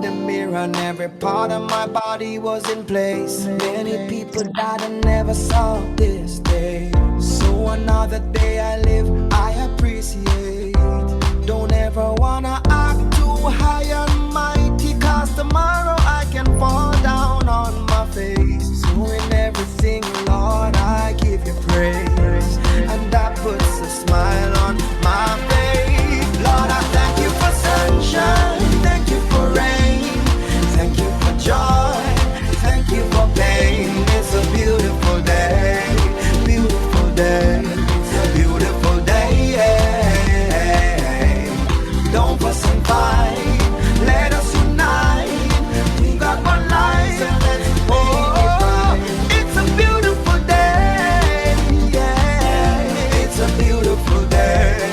in the mirror and every part of my body was in place. Many people died and never saw this day. So another day I live, I appreciate. Don't ever wanna act too high and mighty, cause tomorrow I can fall down on my face. So in everything, Lord, I give you praise, and that puts a smile on my face. Lord, I thank you for sunshine, thank you for rain, thank you for joy, thank you for pain. It's a beautiful day, beautiful day, beautiful day. Don't fuss and fight, let us unite. We got one life, oh, it's a beautiful day, yeah, it's a beautiful day.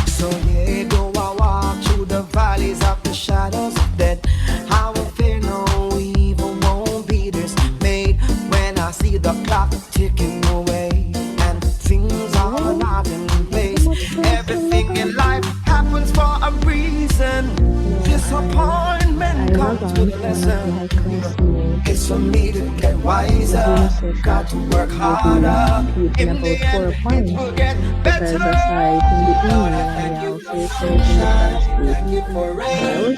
So yeah, though I walk through the valleys of the shadows of death, I will fear no evil, won't be dismayed when I see the clock ticking away and things are not in place. Everything in life happens for a reason. Disappointment comes with a lesson. It's for me to get wiser. Got to work harder. In the end, it will get better. Lord, I thank you for sunshine. Thank you for rain.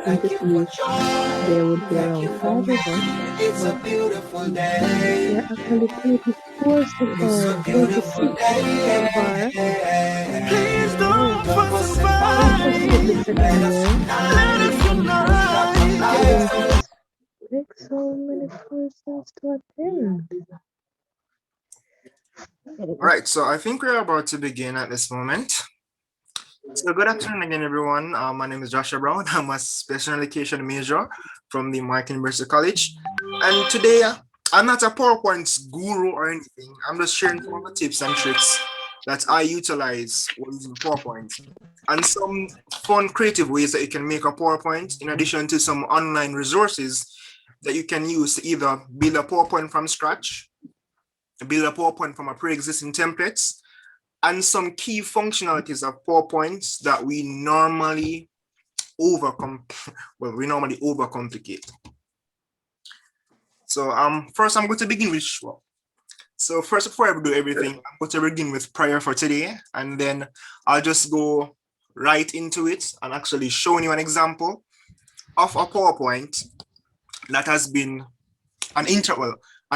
Thank you for joy. Thank you for pain. It's a beautiful day. It's a beautiful day. Please don't fuss and fight. Let us unite. All right, so I think we're about to begin at this moment. So good afternoon again, everyone. My name is Joshua Brown. I'm a special education major from the Martin University College. And today, I'm not a PowerPoint guru or anything. I'm just sharing some of the tips and tricks that I utilize when using PowerPoint, and some fun, creative ways that you can make a PowerPoint, in addition to some online resources that you can use to either build a PowerPoint from scratch, build a PowerPoint from a pre-existing templates, and some key functionalities of PowerPoints that we normally overcomplicate. So first I'm going to begin with So first, before I do everything, I'm going to begin with prayer for today, and then I'll just go right into it and actually showing you an example of a PowerPoint that has been a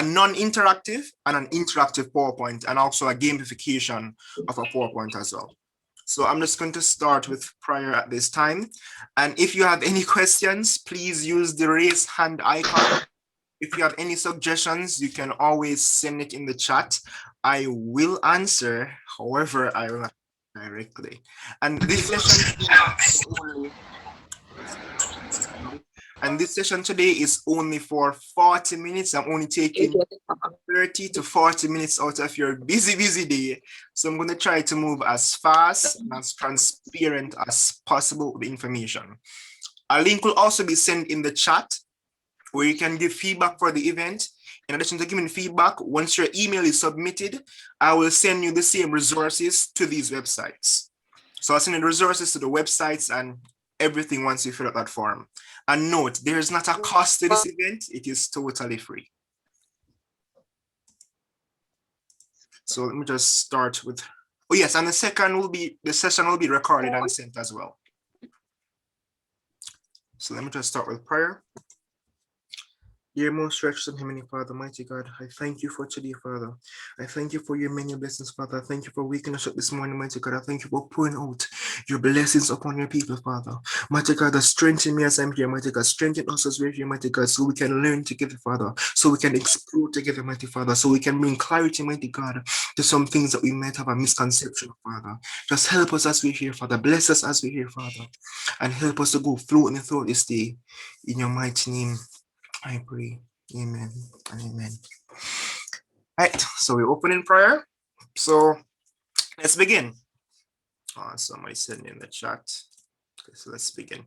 non-interactive and an interactive PowerPoint, and also a gamification of a PowerPoint as well. So I'm just going to start with prayer at this time. And if you have any questions, please use the raise hand icon. If you have any suggestions, you can always send it in the chat. I will answer, however, I will not directly. And this session today is only for 40 minutes. I'm only taking 30 to 40 minutes out of your busy day. So I'm going to try to move as fast and as transparent as possible with the information. A link will also be sent in the chat where you can give feedback for the event. In addition to giving feedback, once your email is submitted, I will send you the same resources to these websites. So I'll send you the resources to the websites and everything once you fill out that form. And note, there is not a cost to this event. It is totally free. So let me just start with, oh yes, and the session will be recorded and sent as well. So let me just start with prayer. Dear most righteous and heavenly Father, mighty God, I thank you for today, Father. I thank you for your many blessings, Father. I thank you for waking us up this morning, mighty God. I thank you for pouring out your blessings upon your people, Father. Mighty God, strengthen me as I'm here, mighty God. Strengthen us as we're here, mighty God, so we can learn together, Father. So we can explore together, mighty Father. So we can bring clarity, mighty God, to some things that we might have a misconception of, Father. Just help us as we're here, Father. Bless us as we're here, Father. And help us to go floating throughout this day. In your mighty name, I pray. Amen and amen. All right, so we open in prayer. So let's begin. Somebody said in the chat. Okay, so let's begin.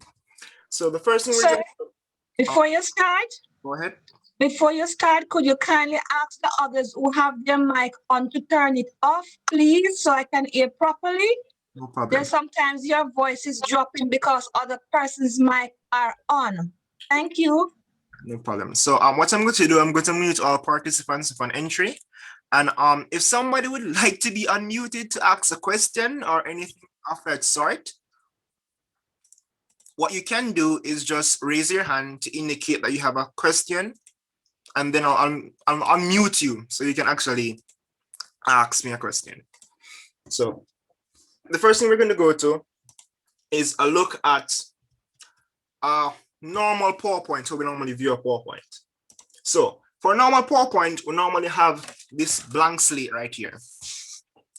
So the first thing we're going to do. Before you start, go ahead. Before you start, could you kindly ask the others who have their mic on to turn it off, please, so I can hear properly? No problem. Then sometimes your voice is dropping because other person's mic are on. Thank you. No problem. So what I'm going to do, I'm going to mute all participants upon entry. And if somebody would like to be unmuted to ask a question or anything of that sort, what you can do is just raise your hand to indicate that you have a question, and then I'll unmute you so you can actually ask me a question. So the first thing we're going to go to is a look at normal PowerPoint, how we normally view a PowerPoint. So for normal PowerPoint, we normally have this blank slate right here.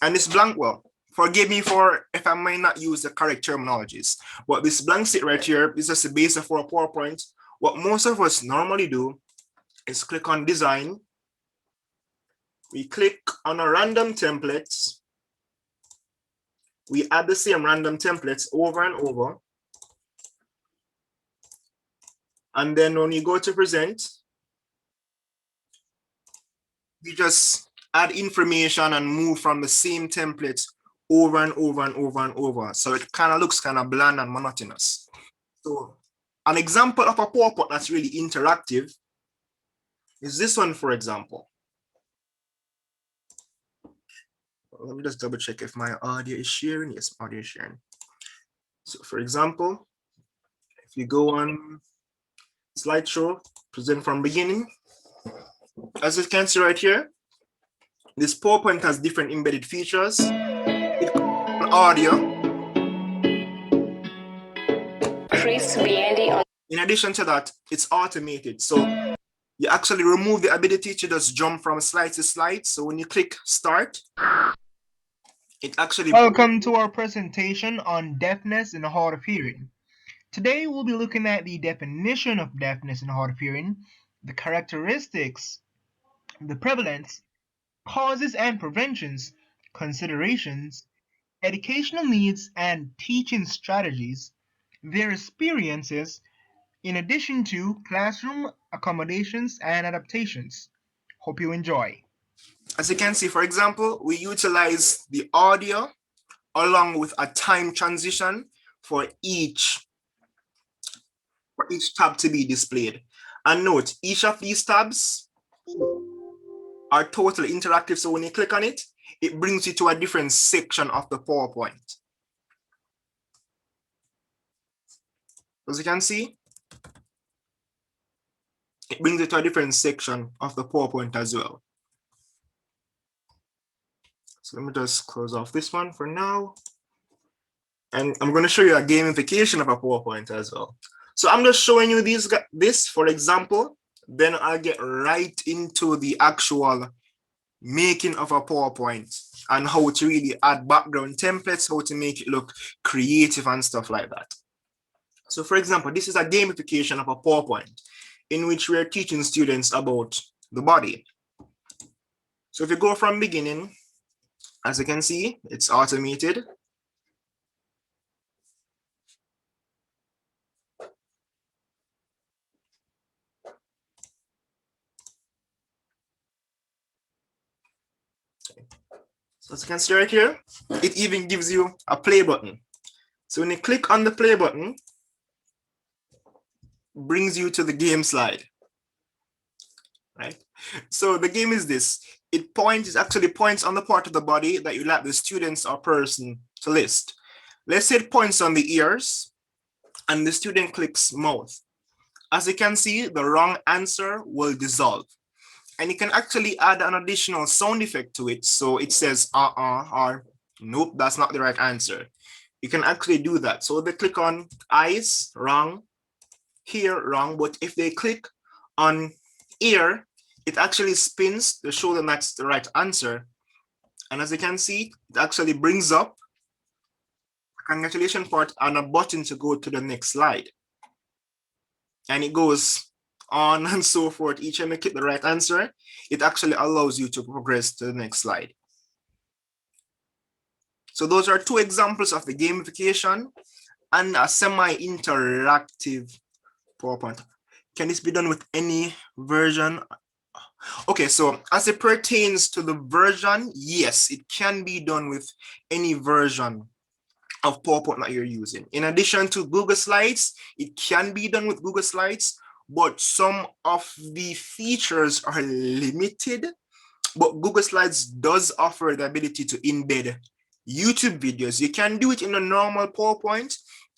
And this blank, well, forgive me for if I might not use the correct terminologies, but this blank slate right here is just the basis for a PowerPoint. What most of us normally do is click on design. We click on a random templates. We add the same random templates over and over. And then when you go to present, you just add information and move from the same template over and over and over and over. So it kind of looks kind of bland and monotonous. So an example of a PowerPoint that's really interactive is this one, for example. Let me just double check if my audio is sharing. Yes, audio is sharing. So for example, if you go on slideshow, present from beginning, as you can see right here, this PowerPoint has different embedded features. It comes on audio. In addition to that, it's automated. So you actually remove the ability to just jump from slide to slide. So when you click start, it actually... Welcome to our presentation on deafness and hard of hearing. Today we'll be looking at the definition of deafness and hard of hearing, the characteristics, the prevalence, causes and preventions, considerations, educational needs and teaching strategies, their experiences, in addition to classroom accommodations and adaptations. Hope you enjoy. As you can see, for example, we utilize the audio along with a time transition for each tab to be displayed. And note, each of these tabs are totally interactive. So when you click on it, it brings you to a different section of the PowerPoint. As you can see, it brings you to a different section of the PowerPoint as well. So let me just close off this one for now. And I'm going to show you a gamification of a PowerPoint as well. So I'm just showing you this for example, then I'll get right into the actual making of a PowerPoint and how to really add background templates, how to make it look creative and stuff like that. So for example, this is a gamification of a PowerPoint in which we're teaching students about the body. So if you go from beginning, as you can see, it's automated. So as you can see right here, it even gives you a play button. So when you click on the play button, it brings you to the game slide, right? So the game is this. It actually points on the part of the body that you like the students or person to list. Let's say it points on the ears and the student clicks mouth. As you can see, the wrong answer will dissolve. And you can actually add an additional sound effect to it. So it says, or nope, that's not the right answer. You can actually do that. So they click on eyes, wrong, hear, wrong. But if they click on ear, it actually spins to show them that's the right answer. And as you can see, it actually brings up a congratulations part and a button to go to the next slide. And it goes on and so forth. Each time you click the right answer, it actually allows you to progress to the next slide. So those are two examples of the gamification and a semi-interactive PowerPoint. Can this be done with any version? Okay, so as it pertains to the version, yes, it can be done with any version of PowerPoint that you're using. In addition to Google Slides, it can be done with Google Slides, but some of the features are limited. But Google Slides does offer the ability to embed YouTube videos. You can do it in a normal PowerPoint,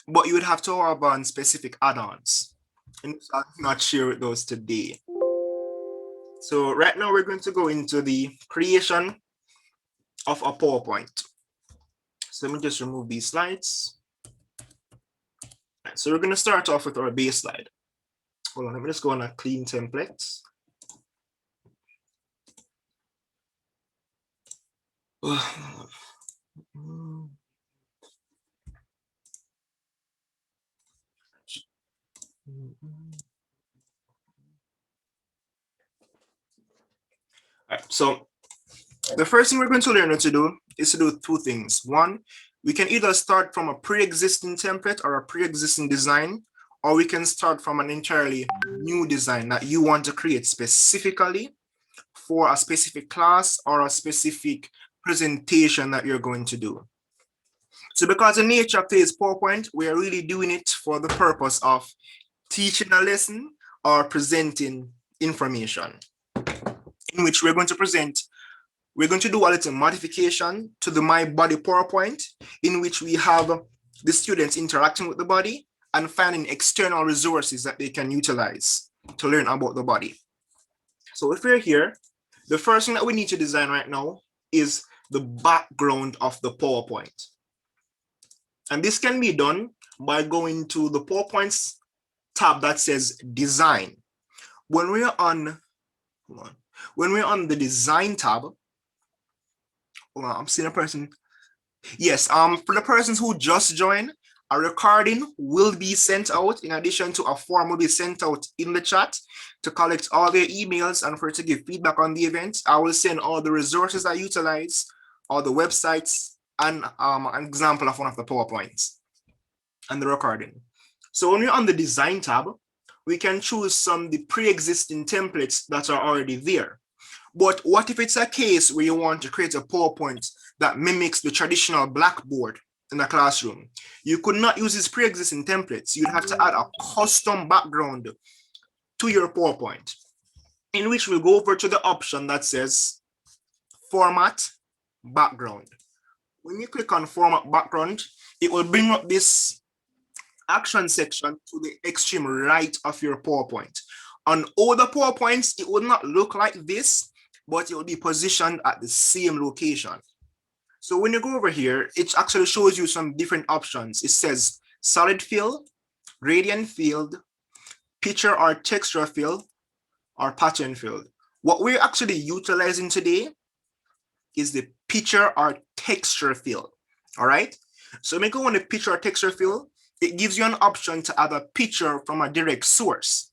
but you would have to have on specific add-ons. And I'll not share those today. So right now we're going to go into the creation of a PowerPoint. So let me just remove these slides. So we're going to start off with our base slide. Hold on, let me just go on a clean template. All right, so the first thing we're going to learn how to do is to do two things. One, we can either start from a pre-existing template or a pre-existing design, or we can start from an entirely new design that you want to create specifically for a specific class or a specific presentation that you're going to do. So because the nature of today's PowerPoint, we are really doing it for the purpose of teaching a lesson or presenting information, in which we're going to do a little modification to the My Body PowerPoint, in which we have the students interacting with the body and finding external resources that they can utilize to learn about the body. So if we're here, the first thing that we need to design right now is the background of the PowerPoint. And this can be done by going to the PowerPoints tab that says Design. When we're on the Design tab, I'm seeing a person. Yes, for the persons who just joined, a recording will be sent out in addition to a form will be sent out in the chat to collect all their emails and for to give feedback on the event. I will send all the resources I utilize, all the websites, and an example of one of the PowerPoints and the recording. So when we're on the Design tab, we can choose some of the pre-existing templates that are already there. But what if it's a case where you want to create a PowerPoint that mimics the traditional blackboard in the classroom? You could not use these pre-existing templates. You'd have to add a custom background to your PowerPoint, in which we'll go over to the option that says Format Background. When you click on Format Background, it will bring up this action section to the extreme right of your PowerPoint. On other PowerPoints, it will not look like this, but it will be positioned at the same location. So when you go over here, it actually shows you some different options. It says solid fill, gradient field, picture or texture fill, or pattern fill. What we're actually utilizing today is the picture or texture fill. All right. So when you go on the picture or texture fill, it gives you an option to add a picture from a direct source,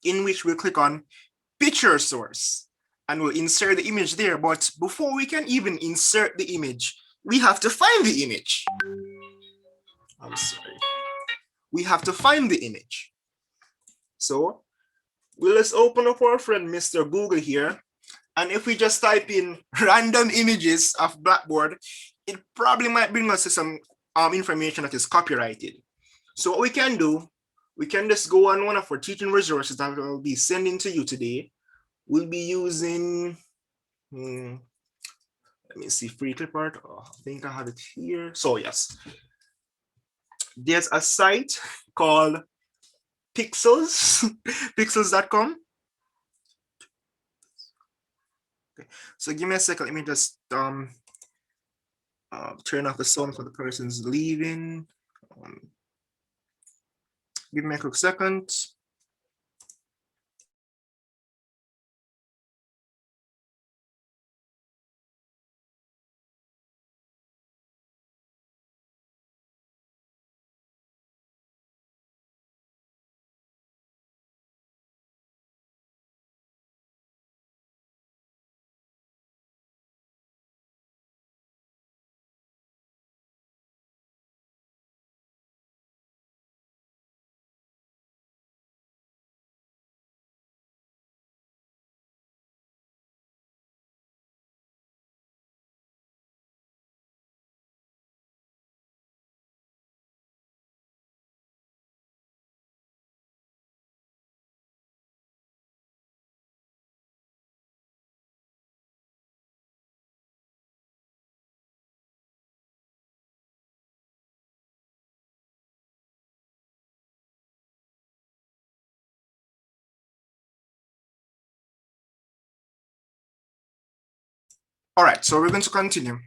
in which we'll click on picture source and we'll insert the image there. But before we can even insert the image, we have to find the image. I'm sorry. We have to find the image. So let's open up our friend, Mr. Google here. And if we just type in random images of Blackboard, it probably might bring us to some information that is copyrighted. So what we can do, we can just go on one of our teaching resources that I'll be sending to you today. We'll be using, let me see, free clip art. Oh, I think I have it here. So yes, there's a site called Pixels, pixels.com. Okay, so give me a second. Let me just turn off the sound for the person's leaving. Give me a quick second. All right, so we're going to continue.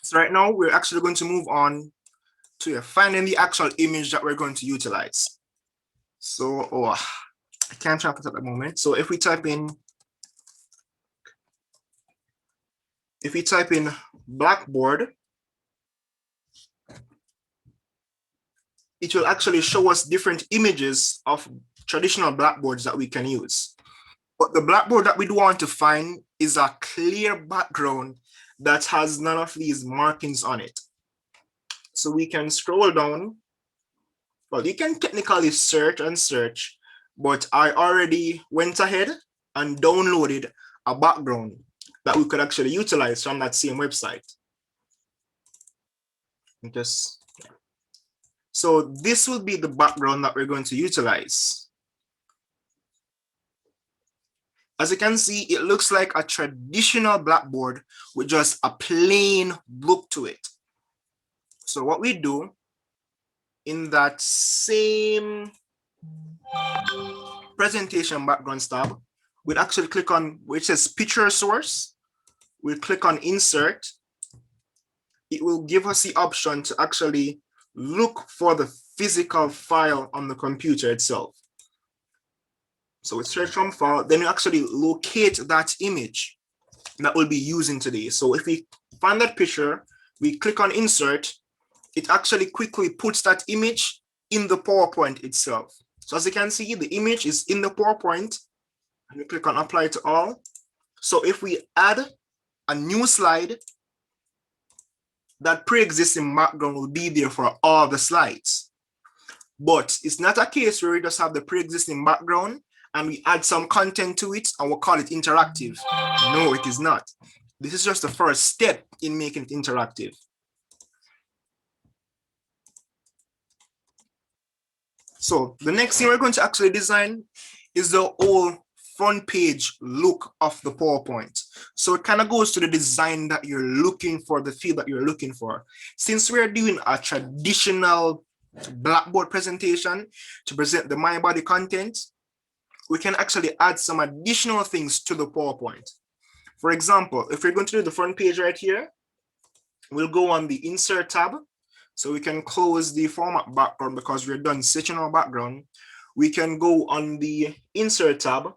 So right now we're actually going to move on to finding the actual image that we're going to utilize. So, I can't type it at the moment. So if we type in Blackboard, it will actually show us different images of traditional blackboards that we can use. But the blackboard that we do want to find is a clear background that has none of these markings on it. So we can scroll down. Well, you can technically search and search, but I already went ahead and downloaded a background that we could actually utilize from that same website. So this will be the background that we're going to utilize. As you can see, it looks like a traditional blackboard with just a plain look to it. So what we do in that same presentation backgrounds tab, we'd actually click on where it says picture source. We'll click on insert. It will give us the option to actually look for the physical file on the computer itself. So we search from file, then we actually locate that image that we'll be using today. So if we find that picture, we click on insert, it actually quickly puts that image in the PowerPoint itself. So as you can see, the image is in the PowerPoint, and we click on apply to all. So if we add a new slide, that pre-existing background will be there for all the slides. But it's not a case where we just have the pre-existing background and we add some content to it and we'll call it interactive. No, it is not. This is just the first step in making it interactive. So the next thing we're going to actually design is the whole front page look of the PowerPoint. So it kind of goes to the design that you're looking for, the feel that you're looking for. Since we're doing a traditional Blackboard presentation to present the My Body content, we can actually add some additional things to the PowerPoint. For example, if we're going to do the front page right here, we'll go on the insert tab. So we can close the format background because we're done setting our background. We can go on the insert tab,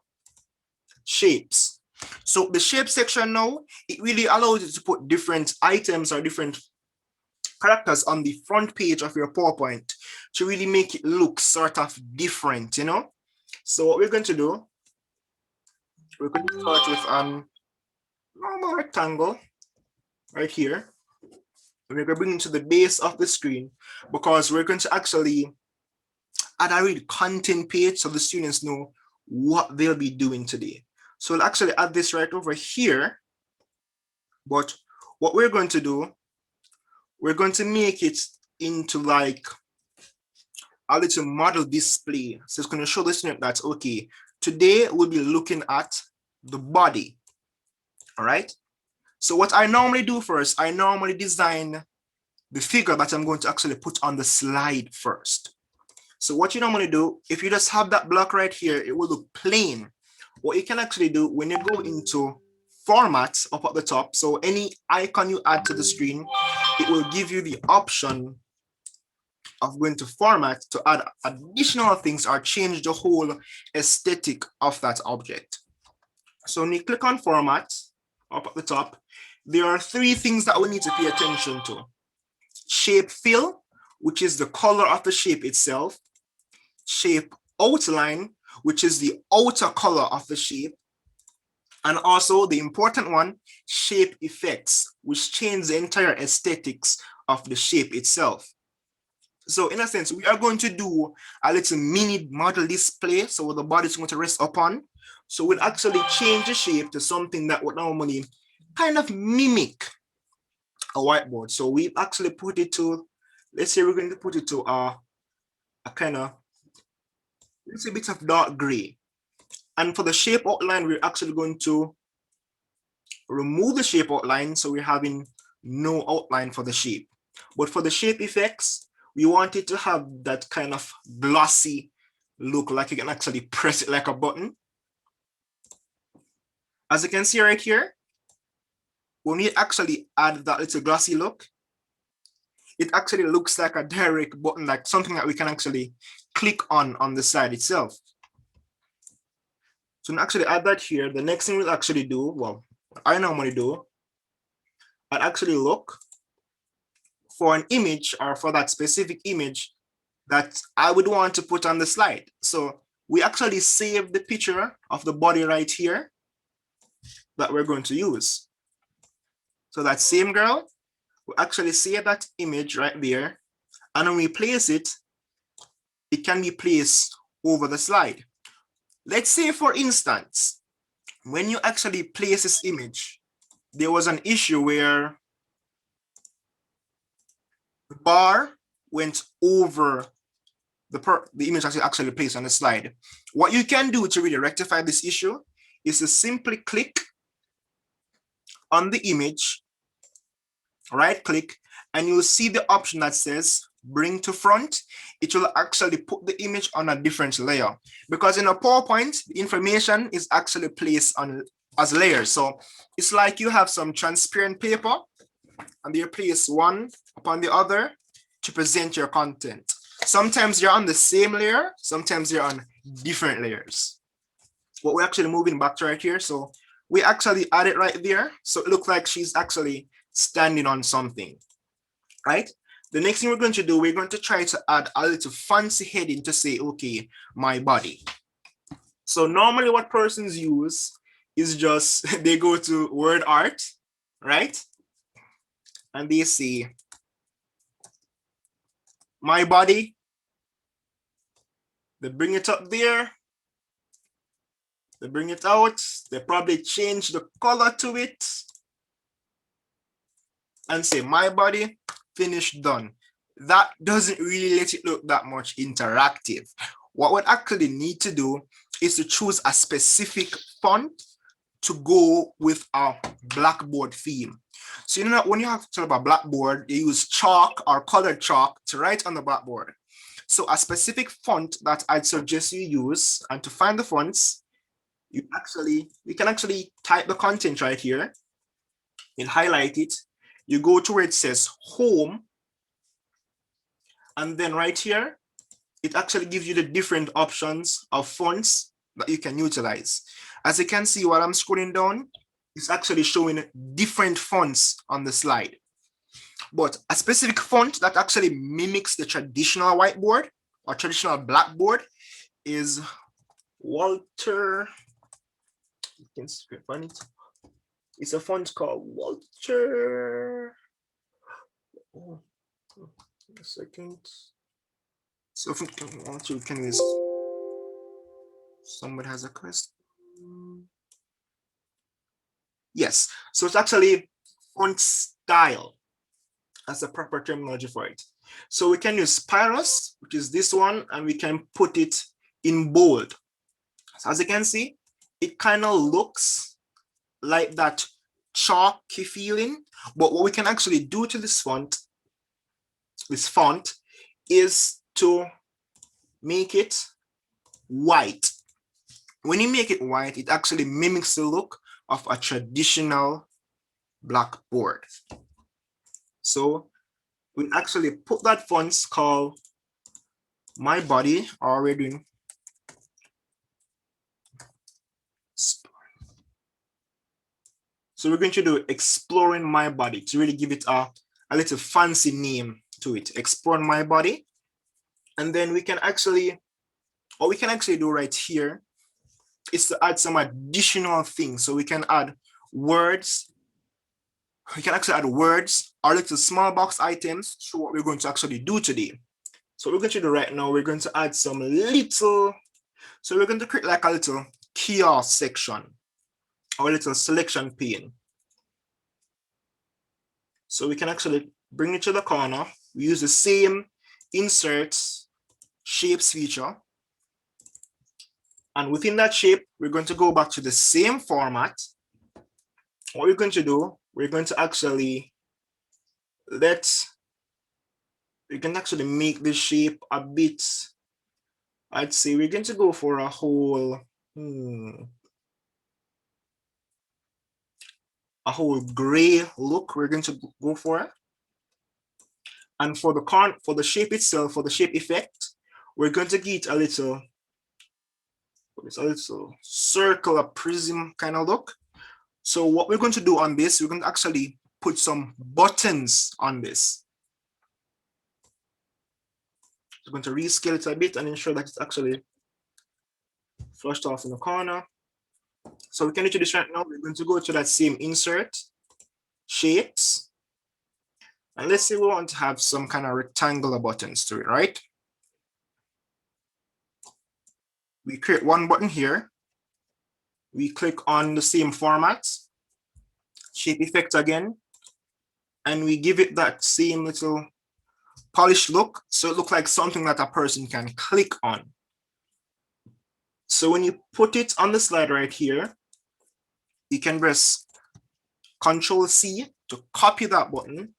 shapes. So the shape section now, it really allows you to put different items or different characters on the front page of your PowerPoint to really make it look sort of different, you know? So what we're going to do, we're going to start with a normal rectangle right here. And we're going to bring it to the base of the screen because we're going to actually add a real content page so the students know what they'll be doing today. So we'll actually add this right over here. But what we're going to do, we're going to make it into like a little model display. So it's going to show the student that, okay, today we'll be looking at the body. All right. So what I normally do first, I normally design the figure that I'm going to actually put on the slide first. So what you normally do, if you just have that block right here, it will look plain. What you can actually do when you go into format up at the top, so any icon you add to the screen, it will give you the option of going to format to add additional things or change the whole aesthetic of that object. So when you click on format up at the top, there are three things that we need to pay attention to. Shape fill, which is the color of the shape itself. Shape outline, which is the outer color of the shape. And also the important one, shape effects, which change the entire aesthetics of the shape itself. So in a sense, we are going to do a little mini model display. So the body is going to rest upon. So we'll actually change the shape to something that would normally kind of mimic a whiteboard. So we actually put it to, let's say we're going to put it to a kind of, let's say a bit of dark gray. And for the shape outline, we're actually going to remove the shape outline. So we're having no outline for the shape. But for the shape effects, we want it to have that kind of glossy look, like you can actually press it like a button. As you can see right here, when we actually add that little glossy look, it actually looks like a direct button, like something that we can actually click on the side itself. So to actually add that here, the next thing we'll actually do, well, I normally do, I'll actually look for an image or for that specific image that I would want to put on the slide. So we actually save the picture of the body right here that we're going to use. So that same girl, we actually save that image right there. And when we place it, it can be placed over the slide. Let's say, for instance, when you actually place this image, there was an issue where the bar went over the image actually placed on the slide. What you can do to really rectify this issue is to simply click on the image, right click, and you'll see the option that says bring to front. It will actually put the image on a different layer, because in a PowerPoint, the information is actually placed on as layers. So it's like you have some transparent paper and you place one upon the other to present your content. Sometimes you're on the same layer, sometimes you're on different layers. But we're actually moving back to right here. So we actually add it right there. So it looks like she's actually standing on something, right? The next thing we're going to do, we're going to try to add a little fancy heading to say, okay, my body. So normally what persons use is just, they go to word art, right? And they say, my body. They bring it up there. They bring it out. They probably change the color to it and say, my body, finished, done. That doesn't really let it look that much interactive. What we actually need to do is to choose a specific font to go with our Blackboard theme. So you know when you have to talk about Blackboard, they use chalk or colored chalk to write on the Blackboard. So a specific font that I'd suggest you use, and to find the fonts, you can actually type the content right here. You highlight it. You go to where it says home. And then right here, it actually gives you the different options of fonts that you can utilize. As you can see, while I'm scrolling down, it's actually showing different fonts on the slide. But a specific font that actually mimics the traditional whiteboard or traditional blackboard is Walter. You can find it. It's a font called Walter. Oh, a second. So Walter, can use. Somebody has a question. Yes, so it's actually font style. That's a proper terminology for it. So we can use Spirus, which is this one, and we can put it in bold. So as you can see, it kind of looks like that chalky feeling, but what we can actually do to this font is to make it white. When you make it white, it actually mimics the look of a traditional blackboard. So we actually put that font called My Body, or we're doing so we're going to do Exploring My Body to really give it a little fancy name to it. Exploring My Body. And then we can actually, what we can actually do right here is to add some additional things. So we can add words. We can actually add words or little small box items to what we're going to actually do today. So what we're going to do right now, we're going to add some little, so we're going to create like a little kiosk section or a little selection pane. So we can actually bring it to the corner. We use the same insert shapes feature. And within that shape, we're going to go back to the same format. What we're going to do, we're going to actually we can actually make this shape a bit, I'd say we're going to go for a whole, a whole gray look we're going to go for. And for the shape itself, for the shape effect, we're going to get a little circular prism kind of look. So what we're going to do on this, we're going to actually put some buttons on this. We're going to rescale it a bit and ensure that it's actually flushed off in the corner. So we can do this right now. We're going to go to that same insert, shapes. And let's say we want to have some kind of rectangular buttons to it, right? We create one button here. We click on the same format, shape effect again, and we give it that same little polished look. So it looks like something that a person can click on. So when you put it on the slide right here, you can press Control-C to copy that button.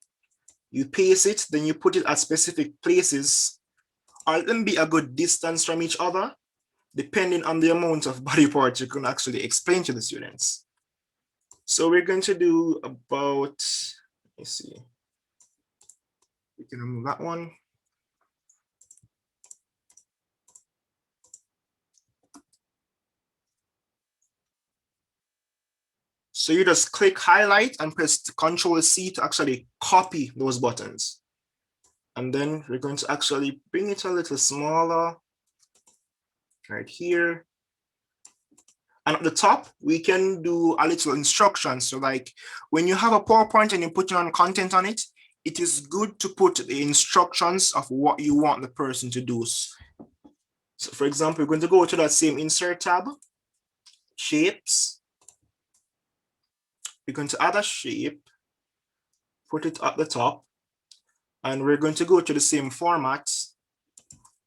You paste it, then you put it at specific places, or let them be a good distance from each other, depending on the amount of body parts you can actually explain to the students. So we're going to do about, let's see, we can remove that one. So you just click highlight and press Control-C to actually copy those buttons. And then we're going to actually bring it a little smaller right here. And at the top, we can do a little instruction. So like when you have a PowerPoint and you put your own content on it, it is good to put the instructions of what you want the person to do. So for example, we're going to go to that same insert tab, shapes. We're going to add a shape, put it at the top, and we're going to go to the same format,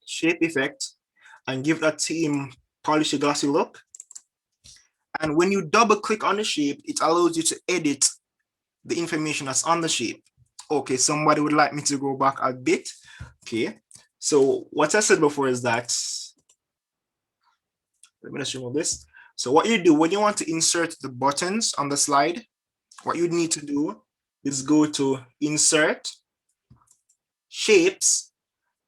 shape effect, and give that same polished glossy look. And when you double click on the shape, it allows you to edit the information that's on the shape. Okay, somebody would like me to go back a bit. Okay, so what I said before is that, let me just remove this. So what you do when you want to insert the buttons on the slide, what you need to do is go to Insert, Shapes,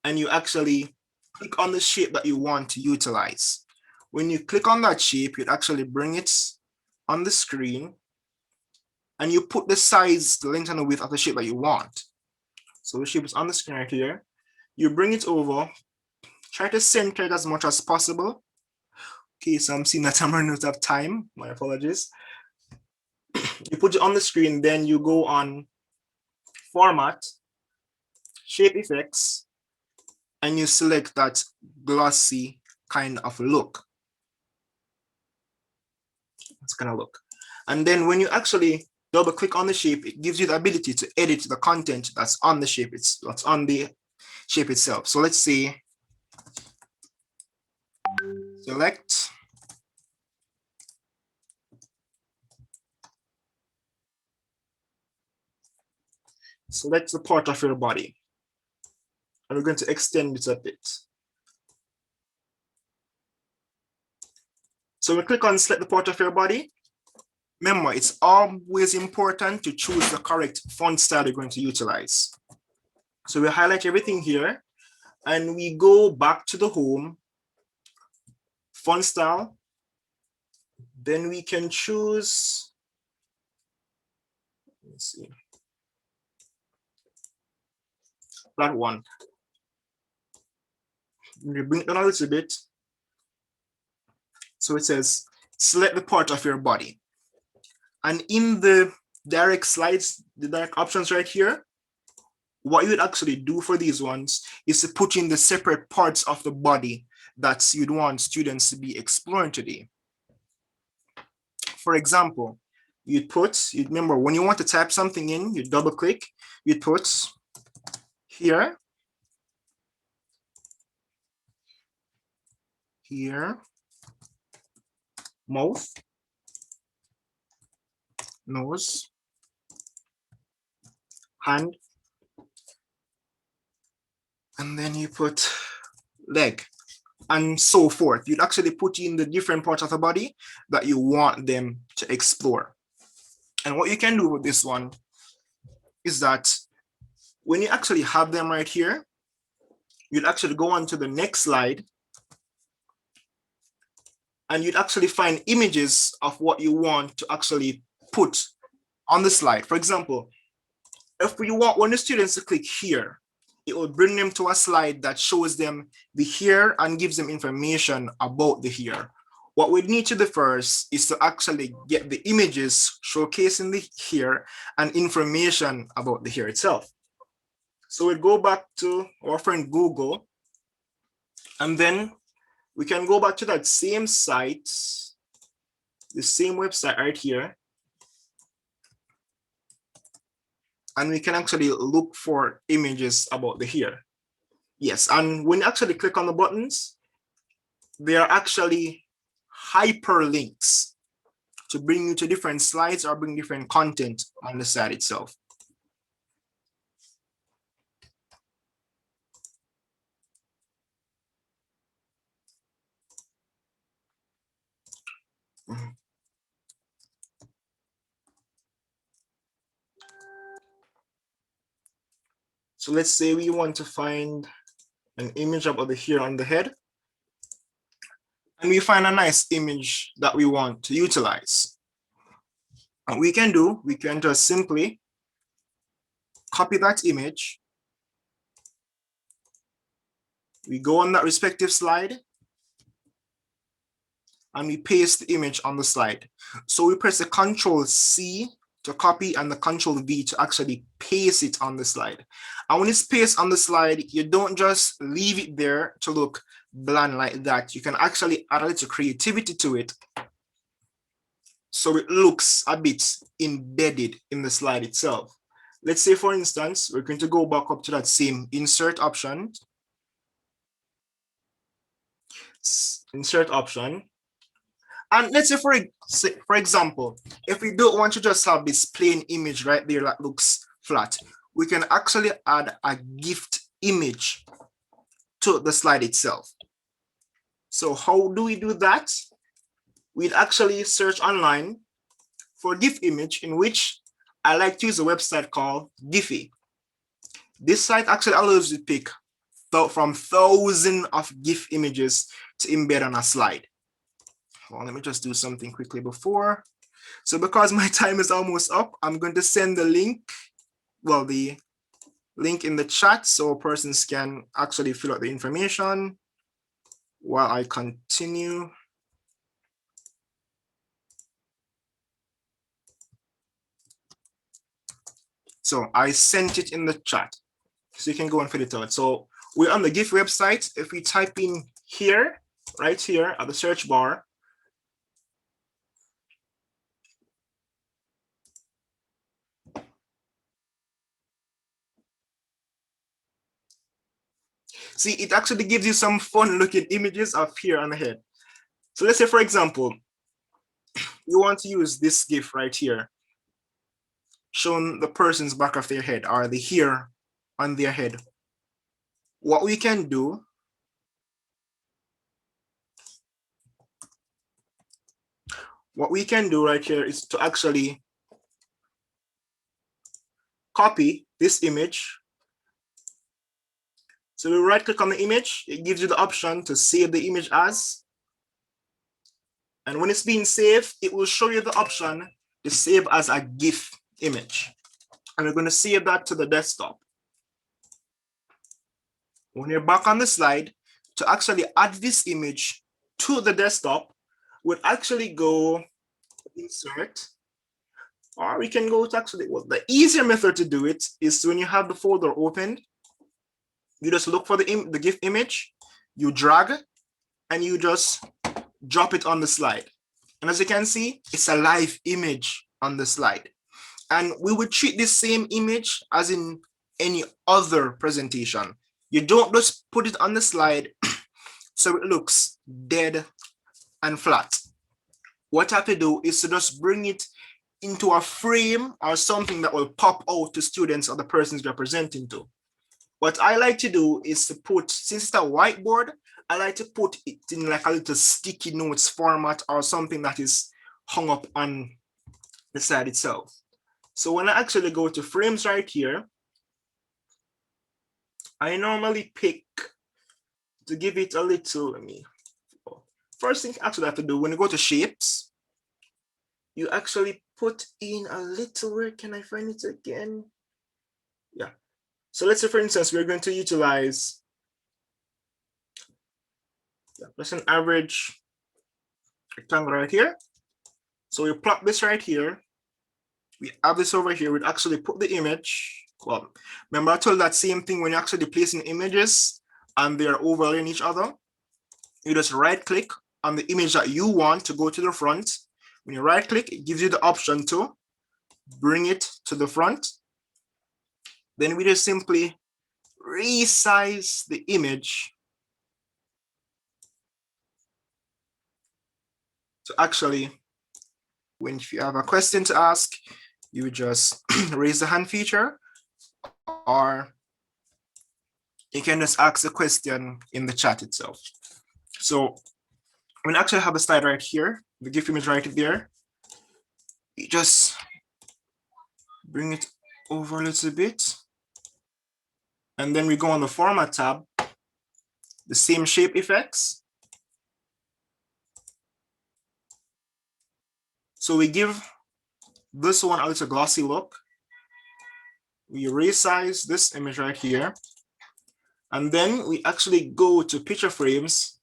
and you actually click on the shape that you want to utilize. When you click on that shape, you'd actually bring it on the screen and you put the size, the length and the width of the shape that you want. So the shape is on the screen right here. You bring it over, try to center it as much as possible. Okay, so I'm seeing that I'm running out of time. My apologies. You put it on the screen, then you go on Format, Shape Effects, and you select that glossy kind of look. It's gonna look. And then when you actually double click on the shape, it gives you the ability to edit the content that's on the shape, that's on the shape itself. So let's say, select, select the part of your body, and we're going to extend it a bit. So we click on select the part of your body. Remember, it's always important to choose the correct font style you're going to utilize. So we highlight everything here and we go back to the home, font style. Then we can choose, let's see, that one. We bring it down a little bit. So it says, select the part of your body. And in the direct slides, the direct options right here, what you would actually do for these ones is to put in the separate parts of the body that you'd want students to be exploring today. For example, you'd remember when you want to type something in, you double click, you'd put here, here, mouth, nose, hand, and then you put leg, and so forth. You'd actually put in the different parts of the body that you want them to explore. And what you can do with this one is that when you actually have them right here, you'd actually go on to the next slide and you'd actually find images of what you want to actually put on the slide. For example, if you want one of the students to click here, it will bring them to a slide that shows them the here and gives them information about the here. What we need to do first is to actually get the images showcasing the here and information about the here itself. So we'll go back to our friend Google, and then we can go back to that same site, the same website right here, and we can actually look for images about the here. Yes, and when you actually click on the buttons, they are actually hyperlinks to bring you to different slides or bring different content on the site itself. So let's say we want to find an image about the here on the head, and we find a nice image that we want to utilize. And we can just simply copy that image. We go on that respective slide and we paste the image on the slide. So we press the Control-C to copy and the Control-V to actually paste it on the slide. And when it's pasted on the slide, you don't just leave it there to look bland like that. You can actually add a little creativity to it, so it looks a bit embedded in the slide itself. Let's say, for instance, we're going to go back up to that same insert option. And let's say, for example, if we don't want to just have this plain image right there that looks flat, we can actually add a gift image to the slide itself. So how do we do that? We'd actually search online for a GIF image, in which I like to use a website called Giphy. This site actually allows you to pick from thousands of GIF images to embed on a slide. Well, let me just do something quickly before. So because my time is almost up, I'm going to send the link, well, the link in the chat so persons can actually fill out the information while I continue. So I sent it in the chat, so you can go and fill it out. So we're on the GIF website. If we type in here, right here at the search bar, see, it actually gives you some fun looking images of here on the head. So let's say, for example, you want to use this GIF right here, showing the person's back of their head or the hair on their head. What we can do right here is to actually copy this image. So we right click on the image, it gives you the option to save the image as. And when it's being saved, it will show you the option to save as a GIF image. And we're going to save that to the desktop. When you're back on the slide, to actually add this image to the desktop, we'll actually go insert, or we can go to actually, well, the easier method to do it is when you have the folder opened, you just look for the GIF image, you drag, and you just drop it on the slide. And as you can see, it's a live image on the slide. And we would treat this same image as in any other presentation. You don't just put it on the slide so it looks dead and flat. What I have to do is to just bring it into a frame or something that will pop out to students or the persons you're presenting to. What I like to do is to put, since it's a whiteboard, I like to put it in like a little sticky notes format or something that is hung up on the slide itself. So when I actually go to frames right here, I normally pick to give it a little, first thing actually I have to do when you go to shapes, you actually put in a little, where can I find it again? Yeah. So let's say, for instance, we're going to utilize just an average rectangle right here. So we plot this right here. We have this over here. We'd actually put the image. Well, remember I told that same thing when you're actually placing images and they're overlaying each other. You just right click on the image that you want to go to the front. When you right click, it gives you the option to bring it to the front. Then we just simply resize the image to actually, when if you have a question to ask, you would just raise the hand feature, or you can just ask the question in the chat itself. So when I actually have a slide right here, the GIF image right there, you just bring it over a little bit. And then we go on the format tab, the same shape effects. So we give this one a little glossy look. We resize this image right here. And then we actually go to picture frames,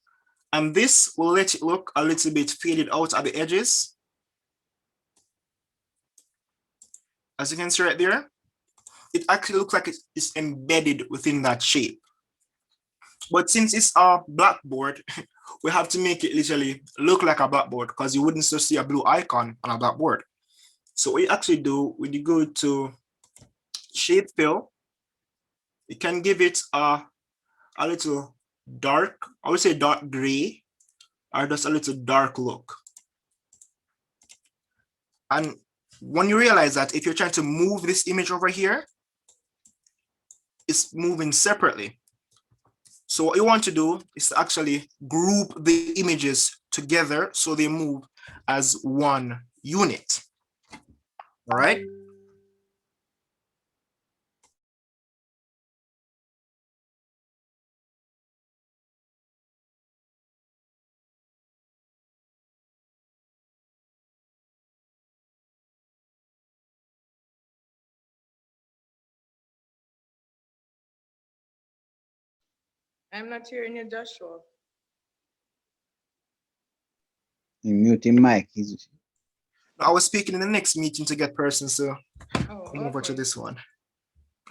and this will let it look a little bit faded out at the edges. As you can see right there, it actually looks like it is embedded within that shape. But since it's a blackboard, we have to make it literally look like a blackboard, because you wouldn't just see a blue icon on a blackboard. So what you actually do, when you go to shape fill, you can give it a little dark, I would say dark gray, or just a little dark look. And when you realize that if you're trying to move this image over here, it's moving separately. So what you want to do is to actually group the images together so they move as one unit. All right. I'm not hearing you, Joshua. You mute him mic. I was speaking in the next meeting to get persons to come over to Okay. this one.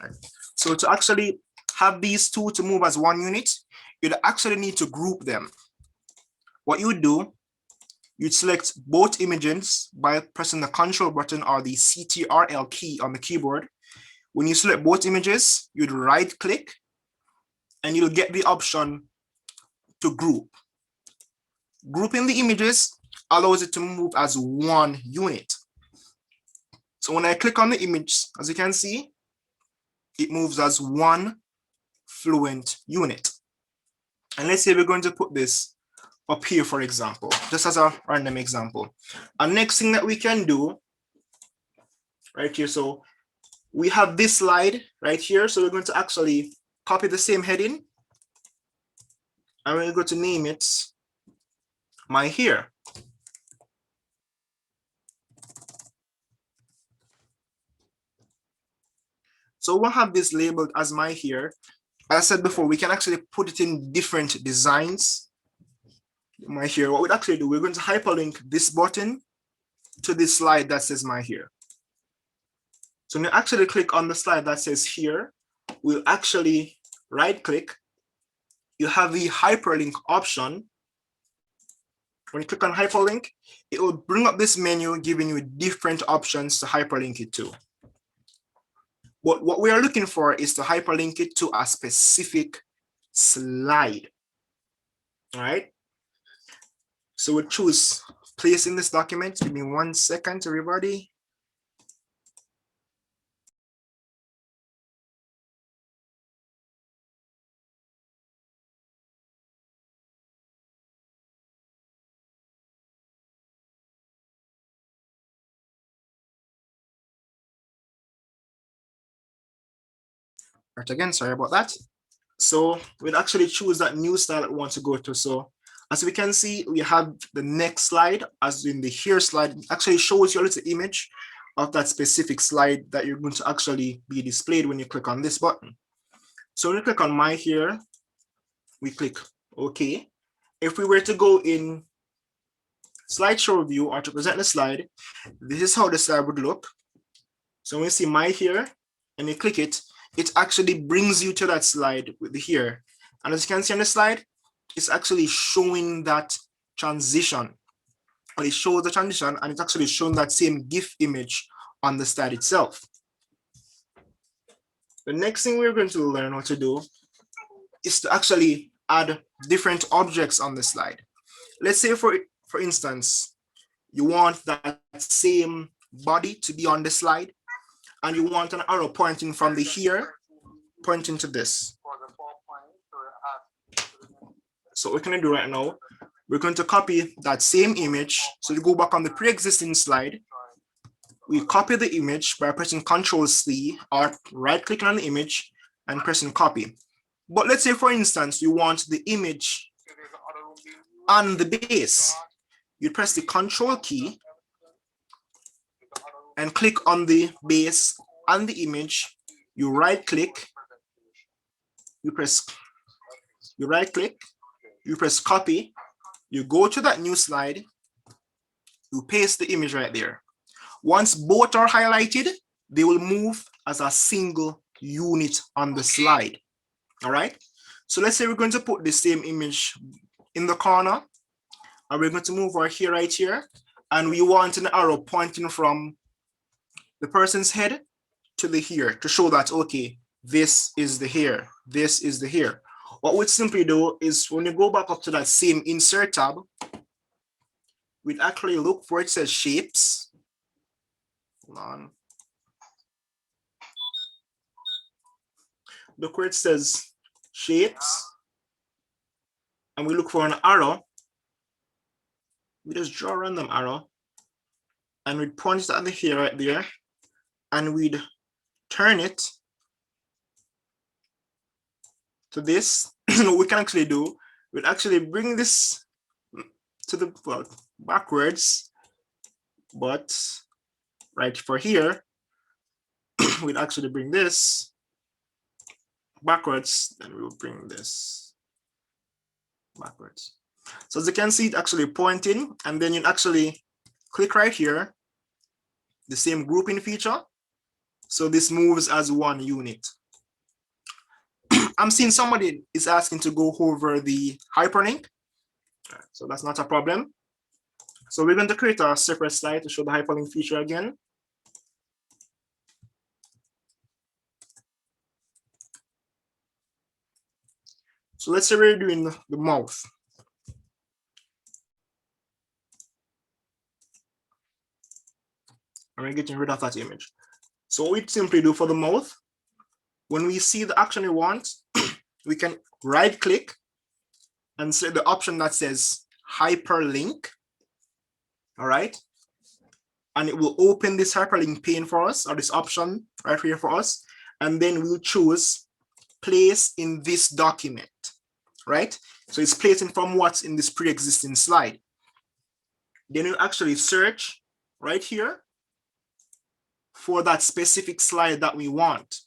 Right. So to actually have these two to move as one unit, you'd actually need to group them. What you would do, you'd select both images by pressing the Control button or the CTRL key on the keyboard. When you select both images, you'd right click and you'll get the option to group. Grouping the images allows it to move as one unit. So when I click on the image, as you can see, it moves as one fluent unit. And let's say we're going to put this up here, for example, just as a random example. And next thing that we can do right here, so we have this slide right here. So we're going to actually copy the same heading. And we're going to name it My Hair. So we'll have this labeled as My Hair. As I said before, we can actually put it in different designs. My Hair, what we'd actually do, we're going to hyperlink this button to this slide that says My Hair. So when you actually click on the slide that says Here, we'll actually right click. You have the hyperlink option. When you click on hyperlink, it will bring up this menu giving you different options to hyperlink it to. But what we are looking for is to hyperlink it to a specific slide. All right. So we'll choose place in this document. Give me 1 second, everybody. Right, again, sorry about that. So we'd actually choose that new style that we want to go to. So as we can see, we have the next slide, as in the here slide, it actually shows you a little image of that specific slide that you're going to actually be displayed when you click on this button. So when you click on my here, we click OK. If we were to go in slideshow view or to present the slide, this is how the slide would look. So when you see my here and you click it, it actually brings you to that slide with the here. And as you can see on the slide, it's actually showing that transition. Or it shows the transition and it's actually showing that same GIF image on the slide itself. The next thing we're going to learn how to do is to actually add different objects on the slide. Let's say for instance, you want that same body to be on the slide and you want an arrow pointing from the here, pointing to this. So what we're going to do right now, we're going to copy that same image. So you go back on the pre-existing slide, we copy the image by pressing Ctrl+C or right-clicking on the image and pressing copy. But let's say, for instance, you want the image on the base. You press the Ctrl key and click on the base and the image. You right-click, you right-click, you press copy, you go to that new slide, you paste the image right there. Once both are highlighted, they will move as a single unit on the slide. All right. So let's say we're going to put the same image in the corner, and we're going to move our here right here, and we want an arrow pointing from the person's head to the here to show that, okay, this is the here, this is the here. What we'd simply do is when you go back up to that same insert tab, we'd actually look for it says shapes. Hold on. Look where it says shapes, and we look for an arrow. We just draw a random arrow, and we'd point it at the here right there, and we'd turn it to this. What we can actually do, we'd actually bring this to the backwards, but right for here, we'd actually bring this backwards, and we will bring this backwards. So as you can see, it's actually pointing, and then you actually click right here, the same grouping feature. So this moves as one unit. I'm seeing somebody is asking to go over the hyperlink. So that's not a problem. So we're going to create a separate slide to show the hyperlink feature again. So let's say we're doing the mouth. And we're getting rid of that image. So what we simply do for the mouth, when we see the action we want, we can right click and select the option that says hyperlink. All right. And it will open this hyperlink pane for us, or this option right here for us. And then we'll choose place in this document, right? So it's placing from what's in this pre-existing slide. Then we'll actually search right here for that specific slide that we want.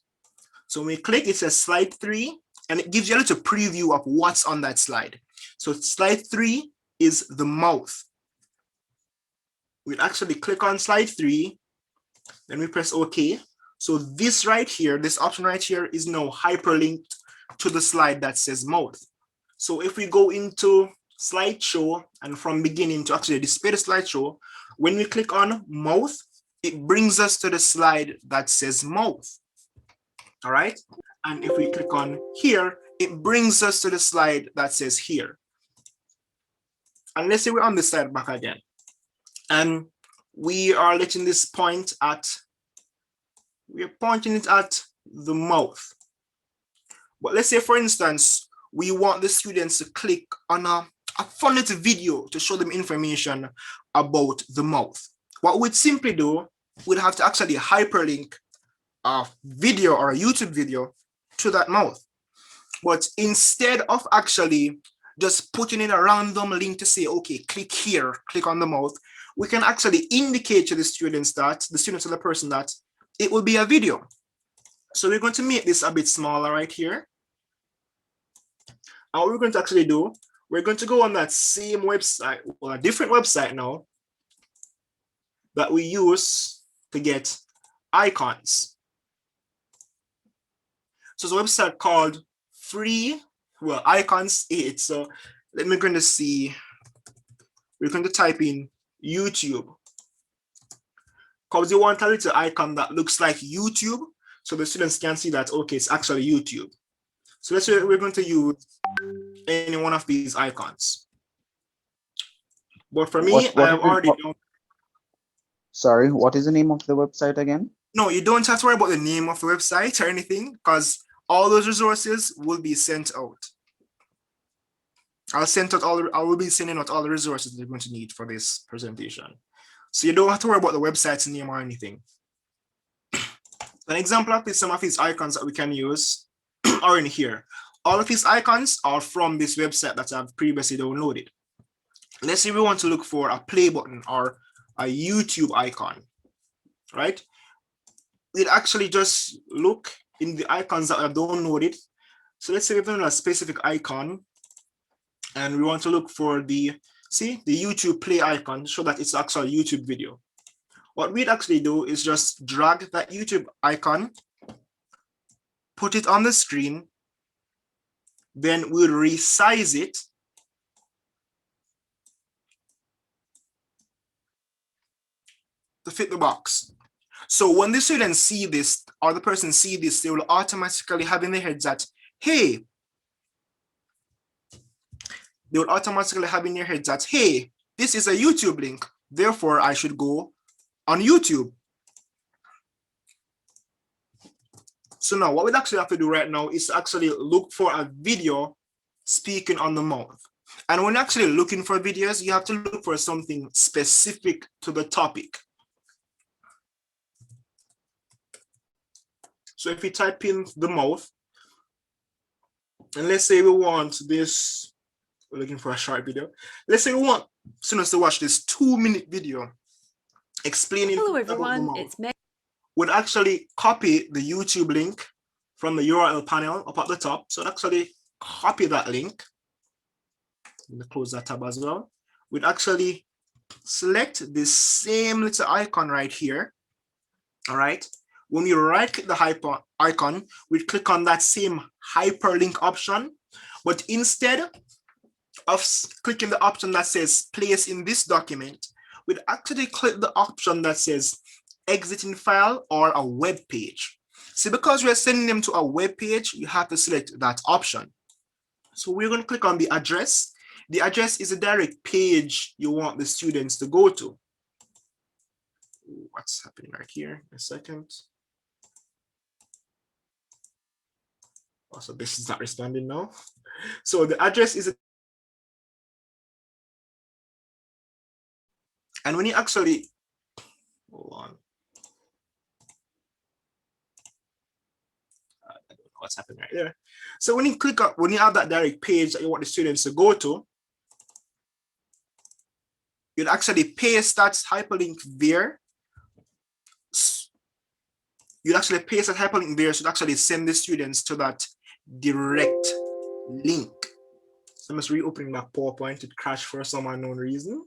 So when we click, it says slide 3, and it gives you a little preview of what's on that slide. So slide 3 is the mouth. We'll actually click on slide 3, then we press OK. So this right here, this option right here is now hyperlinked to the slide that says mouth. So if we go into slideshow and from beginning to actually display the slideshow, when we click on mouth, it brings us to the slide that says mouth. All right. And if we click on here, it brings us to the slide that says here. And let's say we're on the slide back again. And we are letting this point at, we are pointing it at the mouth. But let's say, for instance, we want the students to click on a fun little video to show them information about the mouth. What we'd simply do, we'd have to actually hyperlink a video or a YouTube video to that mouth. But instead of actually just putting in a random link to say, okay, click here, click on the mouth, we can actually indicate to the students that, to the person that it will be a video. So we're going to make this a bit smaller right here. And what we're going to actually do, we're going to go on that same website, or a different website now, that we use to get icons. So it's a website called Icons 8. So let me going to see, we're going to type in YouTube, because you want a little icon that looks like YouTube, so the students can see that, okay, it's actually YouTube. So let's say we're going to use any one of these icons. But for me, I have already done. Sorry, what is the name of the website again? No, you don't have to worry about the name of the website or anything, because all those resources will be sent out. I will be sending out all the resources you're going to need for this presentation. So you don't have to worry about the website's name or anything. An example of this, some of these icons that we can use are in here. All of these icons are from this website that I've previously downloaded. Let's say we want to look for a play button or a YouTube icon, right? We'd actually just look in the icons that I've downloaded. So let's say we've done a specific icon and we want to look for the YouTube play icon, so that it's actually a YouTube video. What we'd actually do is just drag that YouTube icon, put it on the screen, then we'll resize it to fit the box. So when the students see this, or the person see this, they will automatically have in their heads that, hey, this is a YouTube link, therefore I should go on YouTube. So now what we'd actually have to do right now is actually look for a video speaking on the mouth. And when actually looking for videos, you have to look for something specific to the topic. So if we type in the mouth, and let's say we want this, we're looking for a short video. Let's say we want students to watch this 2-minute video explaining. Hello everyone, it's Meg. Would actually copy the YouTube link from the URL panel up at the top. So actually copy that link. Let me close that tab as well. We'd actually select the same little icon right here. All right. When you right click the icon, we click on that same hyperlink option, but instead of clicking the option that says place in this document, we'd actually click the option that says exiting file or a web page. See, because we're sending them to a web page, you have to select that option. So we're going to click on the address. The address is a direct page you want the students to go to. What's happening right here? A second. Also, this is not responding now. So the address is, and when you actually, hold on. I don't know what's happening right there. So when you click up, when you have that direct page that you want the students to go to, you'd actually paste that hyperlink there. You'd actually paste that hyperlink there, so it actually send the students to that direct link. So I'm just reopening that PowerPoint. It crashed for some unknown reason.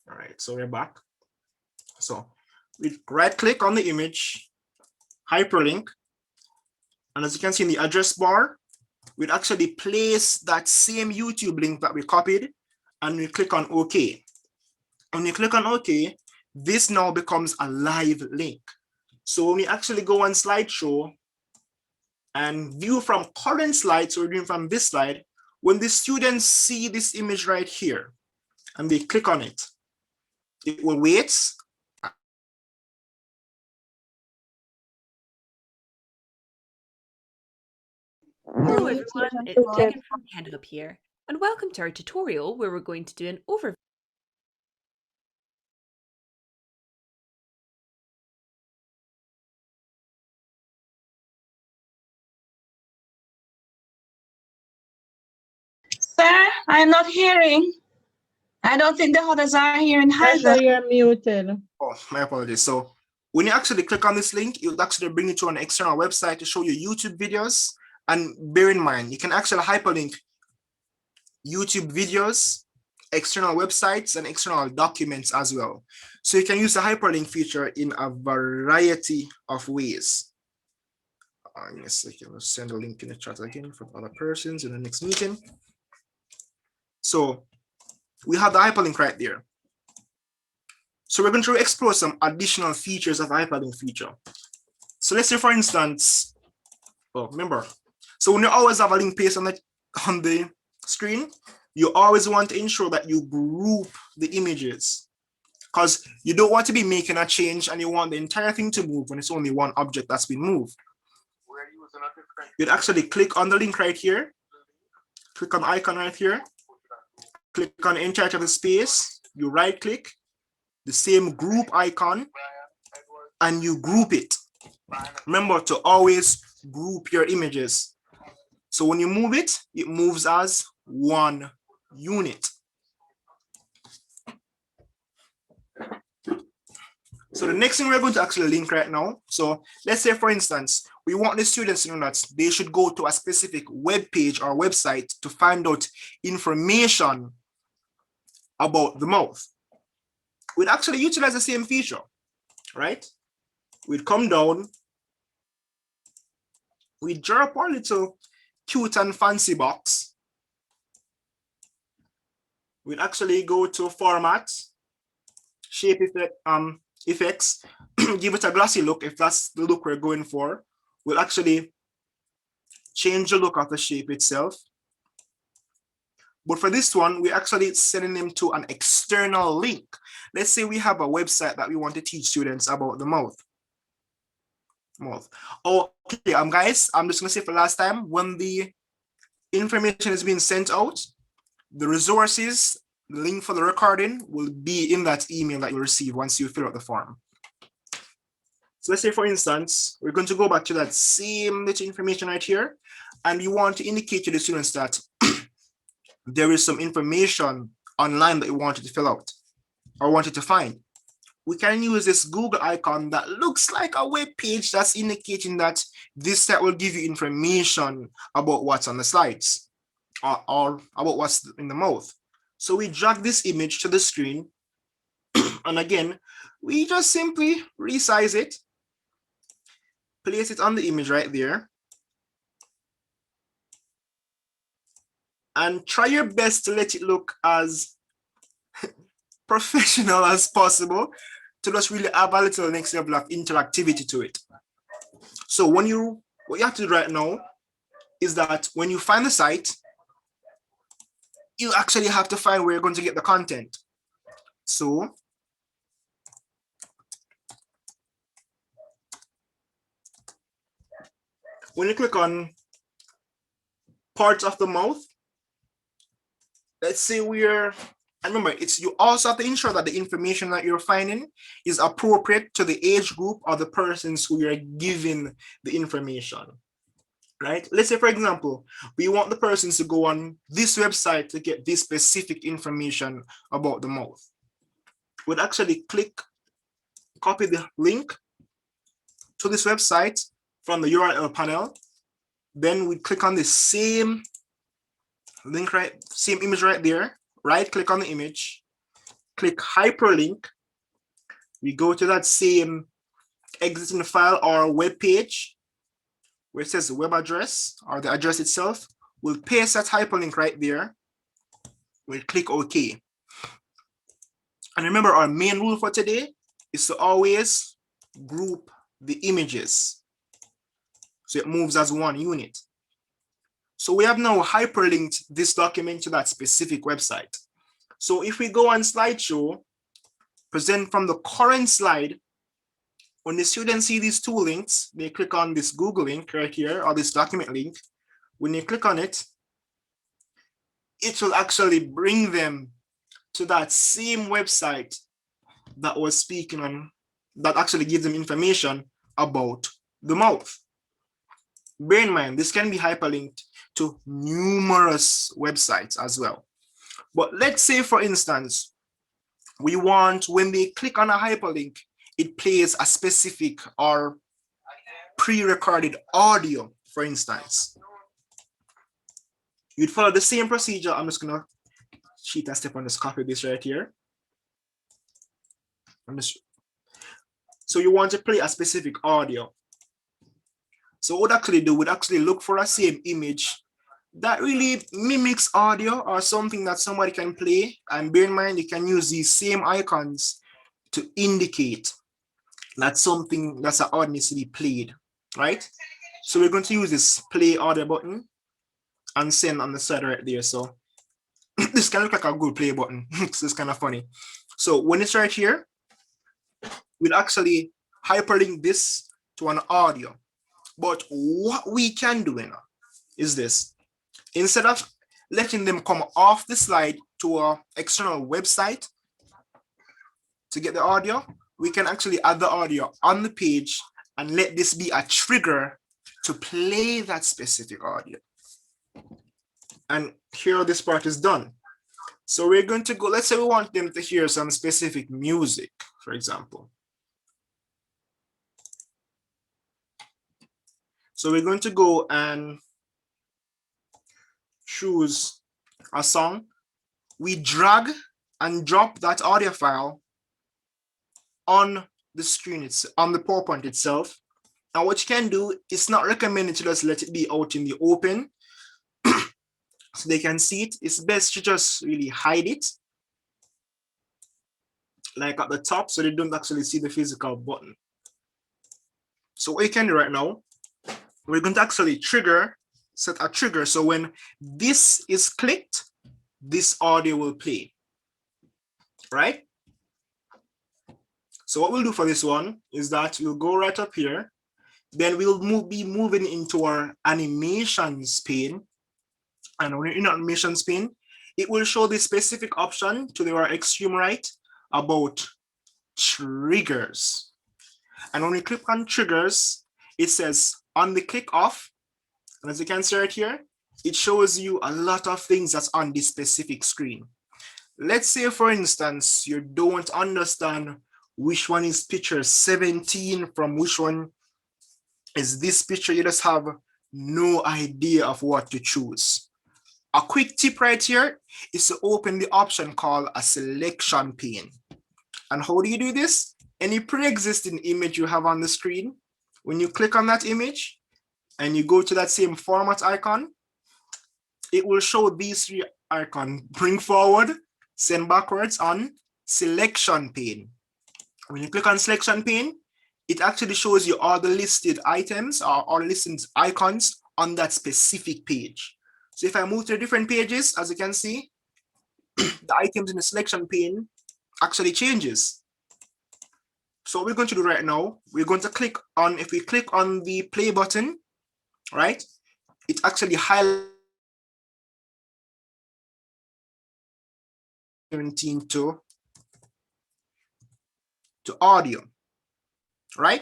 All right, so we're back. So we right click on the image, hyperlink, and as you can see in the address bar, we'd actually place that same YouTube link that we copied, and we click on OK. When you click on OK, this now becomes a live link. So when we actually go on slideshow and view from current slides, so we're doing from this slide, when the students see this image right here and they click on it, it will wait. Hello everyone, it's Megan from Headed Up here, and welcome to our tutorial where we're going to do an overview Sir, I'm not hearing. I don't think the others are hearing either. Brenda, you're muted. Oh, my apologies. So when you actually click on this link, it will actually bring you to an external website to show you YouTube videos. And bear in mind, you can actually hyperlink YouTube videos, external websites, and external documents as well. So you can use the hyperlink feature in a variety of ways. Yes, I can send a link in the chat again for other persons in the next meeting. So we have the hyperlink right there. So we're going to explore some additional features of the hyperlink feature. So let's say, for instance, well, remember, so when you always have a link paste on the screen, you always want to ensure that you group the images, because you don't want to be making a change and you want the entire thing to move when it's only one object that's been moved. You'd actually click on the link right here, click on the icon right here, click on in charge of the space, you right click, the same group icon, and you group it. Remember to always group your images. So when you move it, it moves as one unit. So the next thing we're going to actually link right now. So let's say, for instance, we want the students to know that they should go to a specific web page or website to find out information about the mouth. We'd actually utilize the same feature, right? We'd come down, we'd drop our little cute and fancy box. We'd actually go to format, shape effect, effects, give it a glossy look if that's the look we're going for. We'll actually change the look of the shape itself. But for this one, we're actually sending them to an external link. Let's say we have a website that we want to teach students about the mouth. Okay, guys, I'm just gonna say for last time, when the information is being sent out, the resources, the link for the recording will be in that email that you receive once you fill out the form. So let's say, for instance, we're going to go back to that same little information right here, and we want to indicate to the students that there is some information online that you wanted to fill out or wanted to find. We can use this Google icon that looks like a web page that's indicating that this site will give you information about what's on the slides or about what's in the mouth. So we drag this image to the screen, and again, we just simply resize it, place it on the image right there, and try your best to let it look as professional as possible to just really have a little next level of interactivity to it. So what you have to do right now is that when you find the site, you actually have to find where you're going to get the content. So when you click on parts of the mouth, let's say and remember, you also have to ensure that the information that you're finding is appropriate to the age group or the persons who you're giving the information, right? Let's say, for example, we want the persons to go on this website to get this specific information about the mouth. We'd actually copy the link to this website from the URL panel. Then we click on the same link, same image right there. Right click on the image, click hyperlink. We go to that same existing file or web page where it says web address or the address itself. We'll paste that hyperlink right there. We'll click OK. And remember, our main rule for today is to always group the images so it moves as one unit. So we have now hyperlinked this document to that specific website. So if we go on slideshow, present from the current slide, when the students see these two links, they click on this Google link right here, or this document link. When they click on it, it will actually bring them to that same website that was speaking on, that actually gives them information about the mouth. Bear in mind, this can be hyperlinked to numerous websites as well. But let's say, for instance, we want, when they click on a hyperlink, it plays a specific or pre-recorded audio, for instance. You'd follow the same procedure. I'm just gonna cheat a step and just copy this right here. So you want to play a specific audio. So what actually do, would actually look for a same image that really mimics audio or something that somebody can play. And bear in mind, you can use these same icons to indicate that something that's an audio needs to be played, right? So we're going to use this play audio button and send on the side right there. So this can look like a good play button. So it's kind of funny. So when it's right here, we'll actually hyperlink this to an audio. But what we can do now is this. Instead of letting them come off the slide to an external website to get the audio, we can actually add the audio on the page and let this be a trigger to play that specific audio. And here this part is done. So we're going to go, let's say we want them to hear some specific music, for example. So we're going to go and choose a song. We drag and drop that audio file on the screen, it's on the PowerPoint itself. Now what you can do, it's not recommended to just let it be out in the open so they can see it. It's best to just really hide it, like at the top, so they don't actually see the physical button. So what you can do right now, we're going to actually set a trigger. So when this is clicked, this audio will play, right? So what we'll do for this one is that we'll go right up here. Then we'll be moving into our animations pane. And when you're in animations pane, it will show the specific option to the extreme right about triggers. And when we click on triggers, it says on the click off, and as you can see right here, it shows you a lot of things that's on this specific screen. Let's say, for instance, you don't understand which one is picture 17 from which one is this picture. You just have no idea of what to choose. A quick tip right here is to open the option called a selection pane. And how do you do this? Any pre-existing image you have on the screen, when you click on that image and you go to that same format icon, it will show these three icons: bring forward, send backwards, on selection pane. When you click on selection pane, it actually shows you all the listed items or all listed icons on that specific page. So if I move to different pages, as you can see, the items in the selection pane actually changes. So what we're going to do right now, we're going to click on, if we click on the play button, right, it actually highlights 17 to audio, right?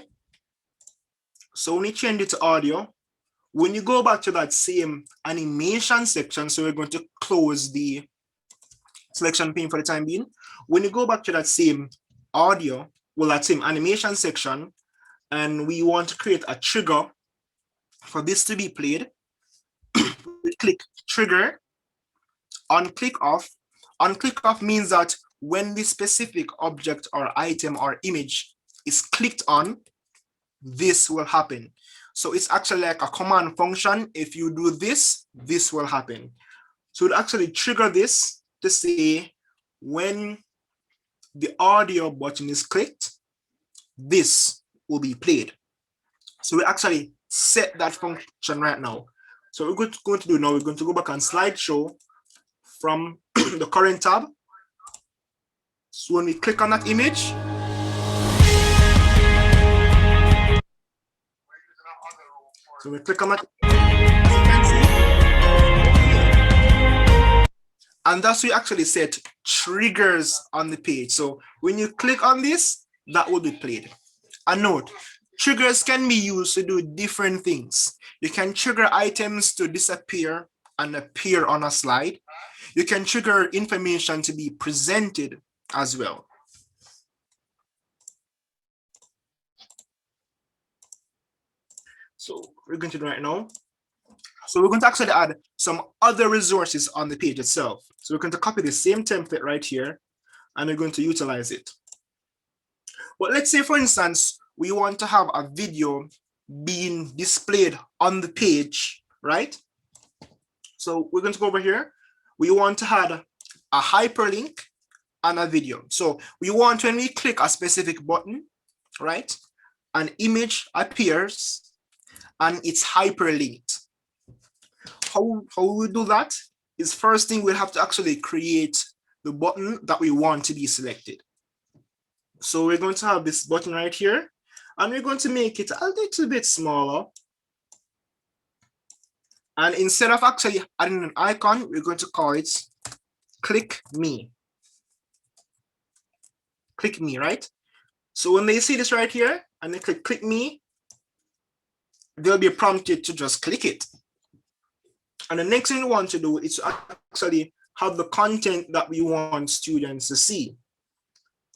So when you change it to audio, when you go back to that same animation section, so we're going to close the selection pane for the time being. When you go back to that same audio, well, that same animation section, and we want to create a trigger for this to be played, we click trigger, on click off. On click off means that when the specific object or item or image is clicked on, this will happen. So it's actually like a command function. If you do this, this will happen. So it actually trigger this to say when the audio button is clicked, this will be played. So we actually set that function right now. So we're going to do now, we're going to go back on slideshow from the current tab. So when we click on that image, so we click on that, and that's we actually set triggers on the page. So when you click on this, that will be played. And note, triggers can be used to do different things. You can trigger items to disappear and appear on a slide. You can trigger information to be presented as well. So we're going to do right now. So we're going to actually add some other resources on the page itself. So we're going to copy the same template right here, and we're going to utilize it. But let's say, for instance, we want to have a video being displayed on the page, right? So we're going to go over here. We want to add a hyperlink and a video. So we want, when we click a specific button, right, an image appears and it's hyperlinked. How we do that is, first thing, we'll have to actually create the button that we want to be selected. So we're going to have this button right here, and we're going to make it a little bit smaller. And instead of actually adding an icon, we're going to call it click me. Click me, right? So when they see this right here and they click me, they'll be prompted to just click it. And the next thing we want to do is to actually have the content that we want students to see.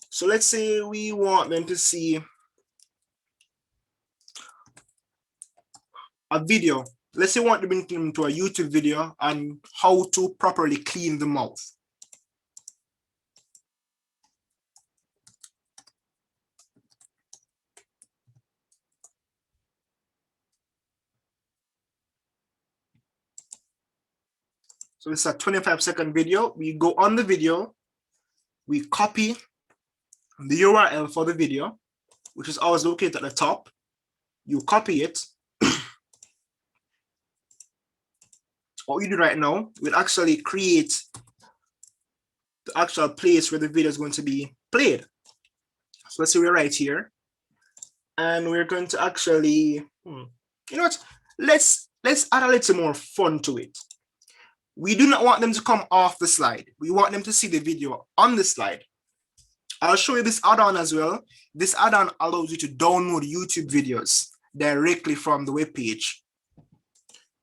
So let's say we want them to see a video. Let's say we want to bring them to a YouTube video on how to properly clean the mouth. So it's a 25-second video. We go on the video, we copy the URL for the video, which is always located at the top. You copy it. What you do right now, we'll actually create the actual place where the video is going to be played. So let's say we're right here, and we're going to actually, you know what? Let's add a little more fun to it. We do not want them to come off the slide. We want them to see the video on the slide. I'll show you this add-on as well. This add-on allows you to download YouTube videos directly from the web page.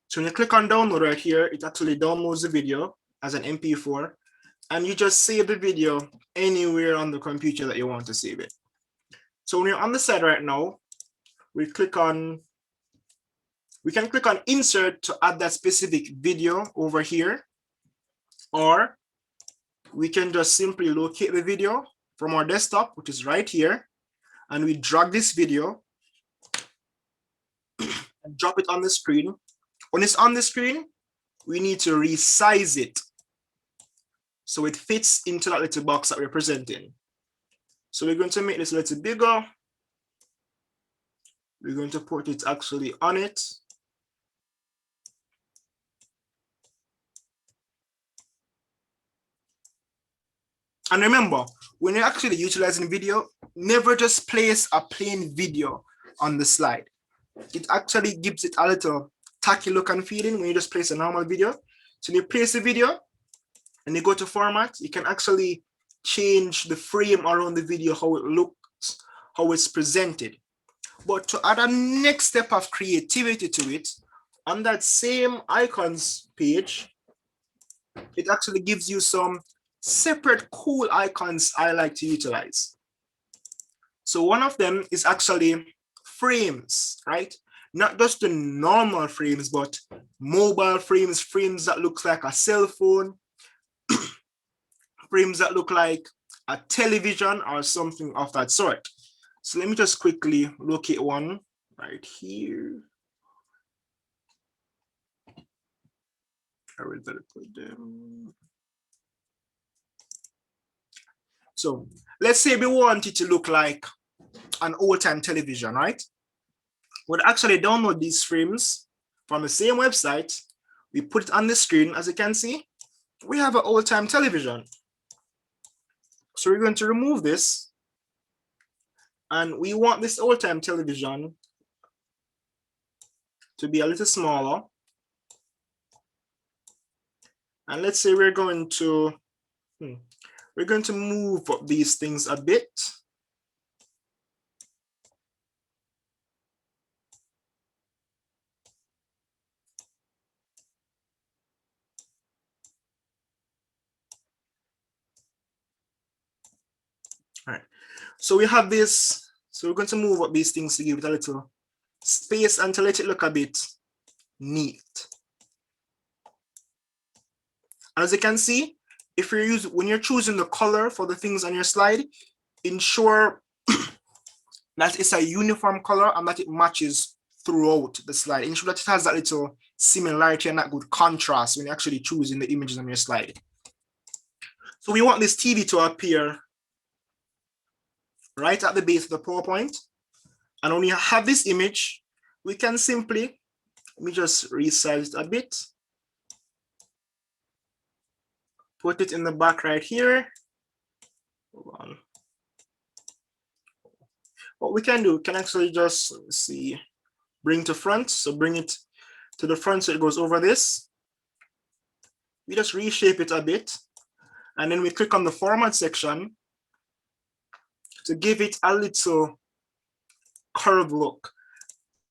So when you click on download right here, it actually downloads the video as an MP4, and you just save the video anywhere on the computer that you want to save it. So when you're on the side right now, we can click on insert to add that specific video over here, or we can just simply locate the video from our desktop, which is right here, and we drag this video and drop it on the screen. When it's on the screen, we need to resize it so it fits into that little box that we're presenting. So we're going to make this a little bigger. We're going to put it actually on it. And remember, when you're actually utilizing video, never just place a plain video on the slide. It actually gives it a little tacky look and feeling when you just place a normal video. So when you place the video and you go to format, you can actually change the frame around the video, how it looks, how it's presented. But to add a next step of creativity to it, on that same icons page, it actually gives you some separate cool icons I like to utilize. So one of them is actually frames, right? Not just the normal frames, but mobile frames, frames that look like a cell phone, frames that look like a television or something of that sort. So let me just quickly locate one right here. I will better put them. So let's say we want it to look like an old-time television, right? We'll actually download these frames from the same website. We put it on the screen. As you can see, we have an old-time television. So we're going to remove this. And we want this old-time television to be a little smaller. And let's say we're going to move up these things a bit. All right. So we have this. So we're going to move up these things to give it a little space and to let it look a bit neat. As you can see, if you're when you're choosing the color for the things on your slide, ensure that it's a uniform color and that it matches throughout the slide. Ensure that it has that little similarity and that good contrast when you're actually choosing the images on your slide. So we want this TV to appear right at the base of the PowerPoint. And when you have this image, we can simply, let me just resize it a bit. Put it in the back right here. Hold on. What we can do, we can actually just, let's see, bring to front. So bring it to the front so it goes over this. We just reshape it a bit. And then we click on the format section to give it a little curved look.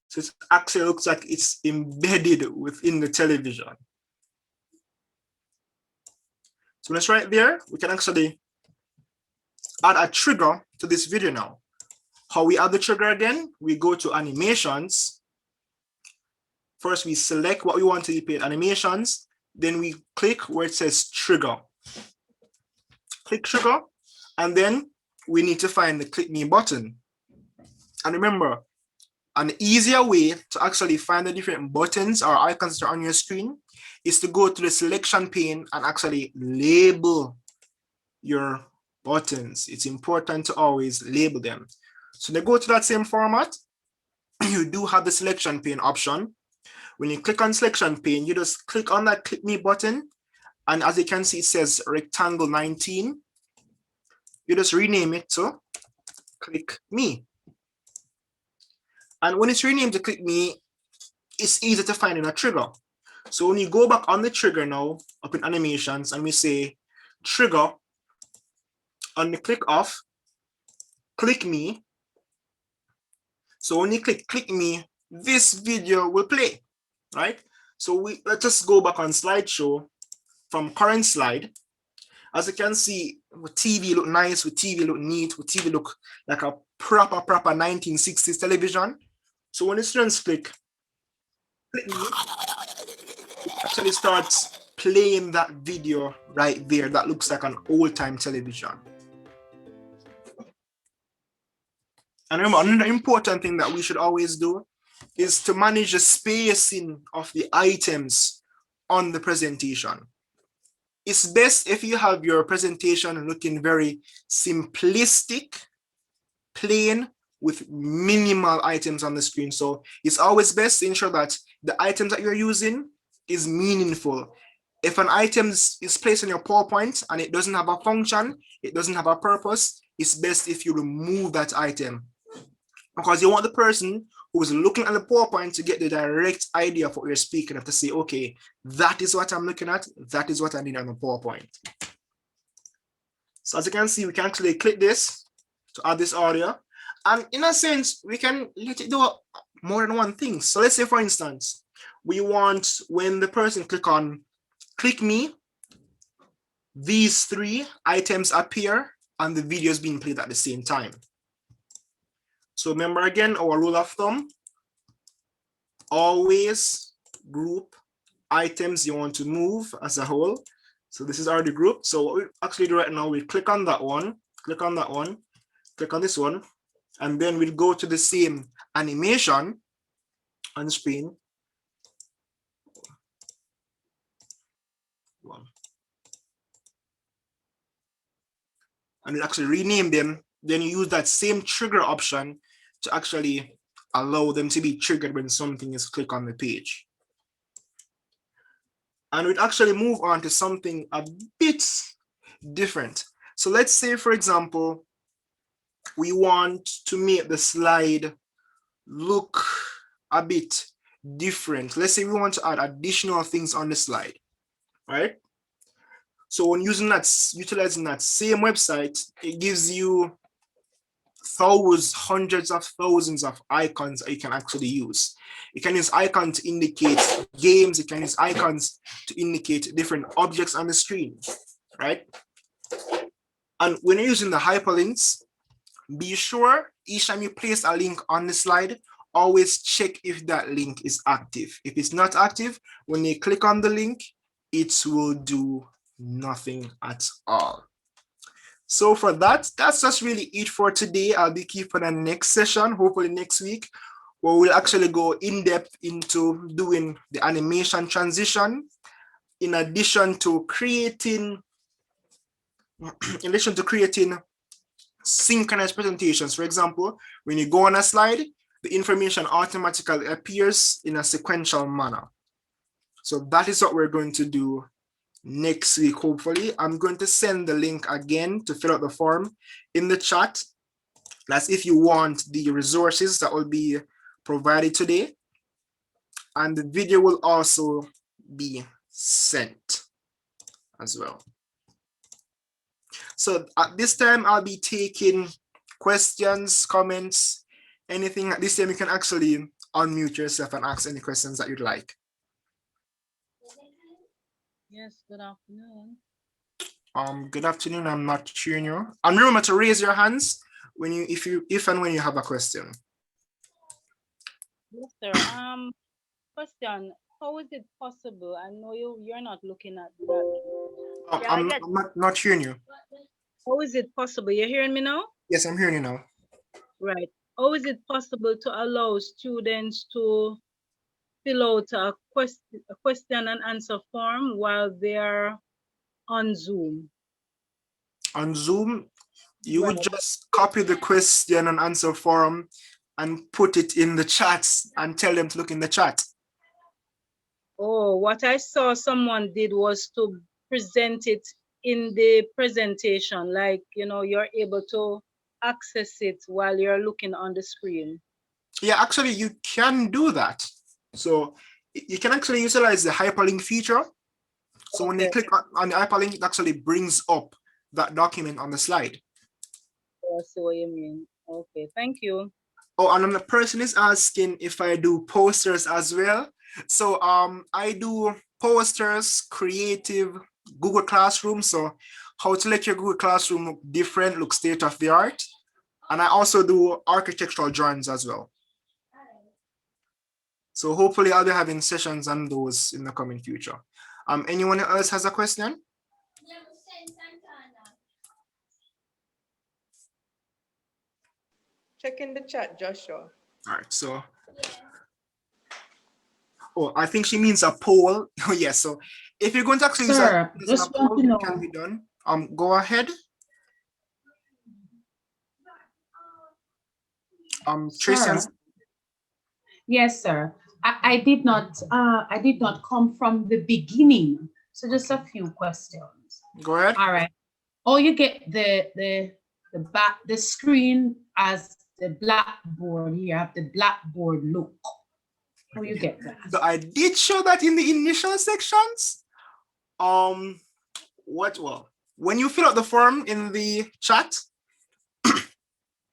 So it actually looks like it's embedded within the television. So that's right there. We can actually add a trigger to this video now. How we add the trigger again? We go to animations. First, we select what we want to be animations. Then we click where it says trigger. Click trigger, and then we need to find the click me button. And remember, an easier way to actually find the different buttons or icons that are on your screen is to go to the selection pane and actually label your buttons. It's important to always label them. So they go to that same format. You do have the selection pane option. When you click on selection pane, you just click on that click me button. And as you can see, it says rectangle 19. You just rename it to click me. And when it's renamed to click me, it's easy to find in a trigger. So when you go back on the trigger now, up in animations, and we say trigger, on the click off, click me. So when you click me, this video will play, right? So let's just go back on slideshow from current slide. As you can see, with TV look nice, with TV look neat, with TV look like a proper 1960s television. So when the students click me, it actually starts playing that video right there that looks like an old-time television. And remember, another important thing that we should always do is to manage the spacing of the items on the presentation. It's best if you have your presentation looking very simplistic, plain, with minimal items on the screen. So it's always best to ensure that the items that you're using is meaningful. If an item is placed on your PowerPoint and it doesn't have a function, it doesn't have a purpose, it's best if you remove that item, because you want the person who's looking at the PowerPoint to get the direct idea of what you're speaking of, to say, okay, that is what I'm looking at, that is what I need on the PowerPoint. So as you can see, we can actually click this to add this audio. And in a sense, we can let it do more than one thing. So let's say, for instance, we want when the person click me, these three items appear and the video is being played at the same time. So remember again, our rule of thumb, always group items you want to move as a whole. So this is already grouped. So what we actually do right now, we click on that one, click on that one, click on this one, and then we'll go to the same animation on the screen. And we'll actually rename them. Then you use that same trigger option to actually allow them to be triggered when something is clicked on the page. And we'd actually move on to something a bit different. So let's say, for example, we want to make the slide look a bit different. Let's say we want to add additional things on the slide, right? So when utilizing that same website, it gives you hundreds of thousands of icons that you can actually use. You can use icons to indicate games. You can use icons to indicate different objects on the screen, right? And when you're using the hyperlinks, be sure each time you place a link on the slide, always check if that link is active. If it's not active, when you click on the link, it will do nothing at all. So for that, that's just really it for today. I'll be keeping a next session, hopefully next week, where we'll actually go in depth into doing the animation transition, in addition to creating synchronized presentations. For example, when you go on a slide, the information automatically appears in a sequential manner. So that is what we're going to do next week, hopefully. I'm going to send the link again to fill out the form in the chat. That's if you want the resources that will be provided today. And the video will also be sent as well. So at this time, I'll be taking questions, comments, anything. At this time, you can actually unmute yourself and ask any questions that you'd like. Yes, good afternoon. Good afternoon. I'm not hearing you. And remember to raise your hands when you, if and when you have a question. Yes, sir. Question: how is it possible? I know you're not looking at that. I'm not hearing you. How is it possible? You're hearing me now? Yes, I'm hearing you now. Right. How is it possible to allow students to fill out a question and answer form while they're on Zoom? On Zoom, you would just copy the question and answer form and put it in the chat and tell them to look in the chat. Oh, what I saw someone did was to present it in the presentation, like, you're able to access it while you're looking on the screen. Yeah, actually, you can do that. So you can actually utilize the hyperlink feature. So when you click on the hyperlink, it actually brings up that document on the slide. I see what you mean. Okay, thank you. Oh, and another person is asking if I do posters as well. So I do posters, creative, Google Classroom. So how to let your Google Classroom look different, look state of the art. And I also do architectural drawings as well. So hopefully I'll be having sessions on those in the coming future. Anyone else has a question? Check in the chat, Joshua. All right, so. Oh, I think she means a poll. Oh, yes. So if you're going to actually use a poll, it can be done. Go ahead. Tracy. Yes, sir. I did not come from the beginning. So just a few questions. Go ahead. All right. Oh, you get the screen as the blackboard. You have the blackboard look. How you get that? So I did show that in the initial sections. When you fill out the form in the chat,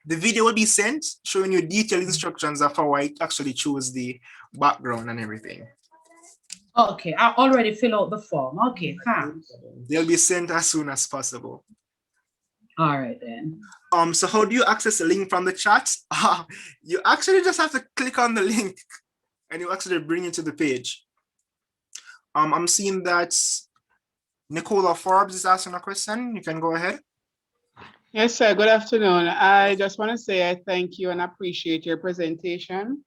the video will be sent showing you detailed instructions of how I actually choose the background and everything. Okay, I already fill out the form. Okay, thanks. They'll be sent as soon as possible. All right then. So how do you access the link from the chat? You actually just have to click on the link and you actually bring it to the page. I'm seeing that Nicola Forbes is asking a question. You can go ahead. Yes, sir. Good afternoon. I just want to say I thank you and appreciate your presentation.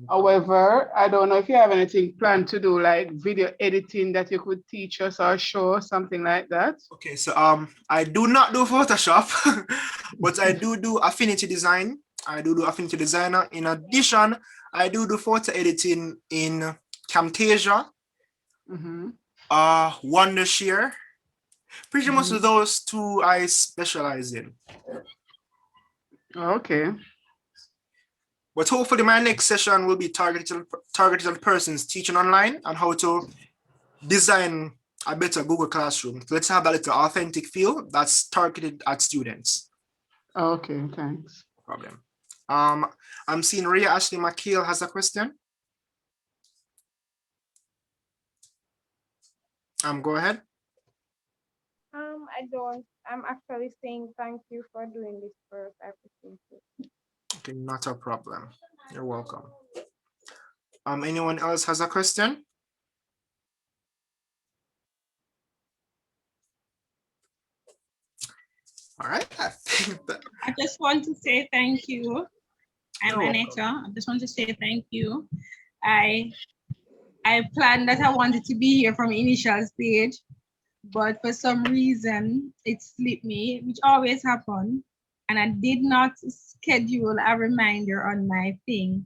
However, I don't know if you have anything planned to do, like video editing that you could teach us or show, something like that. Okay, so I do not do Photoshop, but I do Affinity Design. I do Affinity Designer. In addition, I do photo editing in Camtasia, Wondershare. Pretty much of those two I specialize in. Okay. But hopefully my next session will be targeted on persons teaching online and how to design a better Google Classroom. So let's have a little authentic feel that's targeted at students. Okay, thanks. No problem. I'm seeing Rhea Ashley McKeel has a question. Go Go ahead. I don't. I'm actually saying thank you for doing this work. I appreciate it. Okay, not a problem. You're welcome. Anyone else has a question? All right. I think that I just want to say thank you. I'm You're welcome. Aneta. I just want to say thank you. I planned that I wanted to be here from initial stage, but for some reason it slipped me, which always happens, and I did not schedule a reminder on my thing.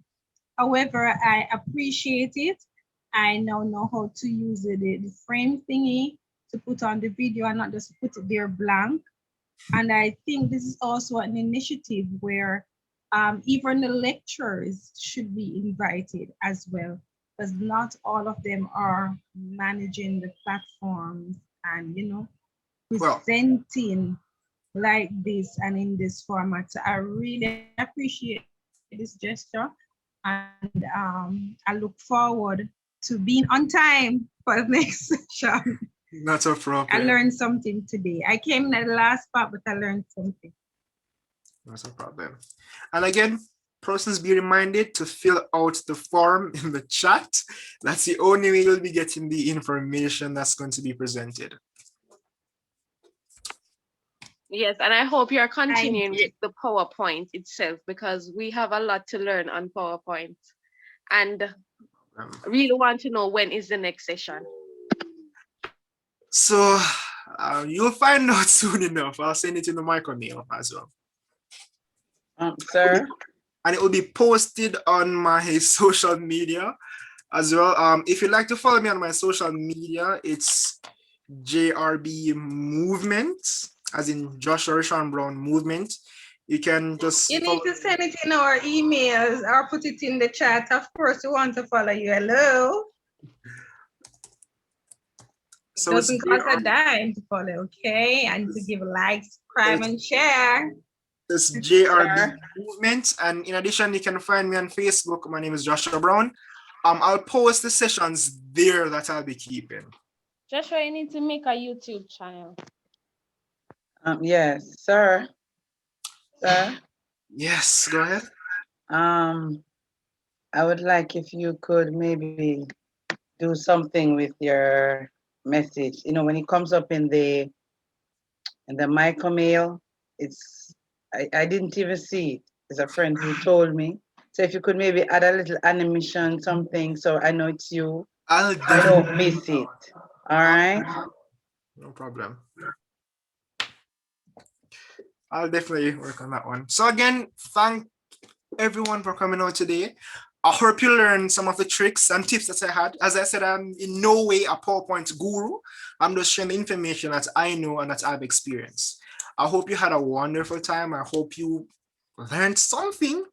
However, I appreciate it. I now know how to use the frame thingy to put on the video and not just put it there blank. And I think this is also an initiative where even the lecturers should be invited as well, because not all of them are managing the platforms and, you know, presenting like this and in this format. So I really appreciate this gesture, and I look forward to being on time for the next session. Not a problem. I learned something today. I came in at the last part, but I learned something. That's a problem. And again, persons be reminded to fill out the form in the chat. That's the only way you'll be getting the information that's going to be presented. Yes, and I hope you're continuing with the PowerPoint itself, because we have a lot to learn on PowerPoint. And really want to know when is the next session. So you'll find out soon enough. I'll send it in the micro mail as well. Sir? And it will be posted on my social media as well. If you'd like to follow me on my social media, it's JRB Movement, as in Joshua Rashawn Brown Movement. You can just You need to send it in our emails or put it in the chat. Of course, we want to follow you. Hello. So doesn't cost a dime to follow, okay? And to give likes, subscribe, and share. It's JRB Movement. And in addition, you can find me on Facebook. My name is Joshua Brown. I'll post the sessions there that I'll be keeping. Joshua, you need to make a YouTube channel. Yes, sir. Sir? Yes, go ahead. I would like if you could maybe do something with your message. You know, when it comes up in the micro mail, it's I didn't even see it. There's a friend who told me. So if you could maybe add a little animation, something, so I know it's you. I don't miss it. All right. No problem. I'll definitely work on that one. So again, thank everyone for coming out today. I hope you learned some of the tricks and tips that I had. As I said, I'm in no way a PowerPoint guru. I'm just sharing the information that I know and that I've experienced. I hope you had a wonderful time. I hope you learned something.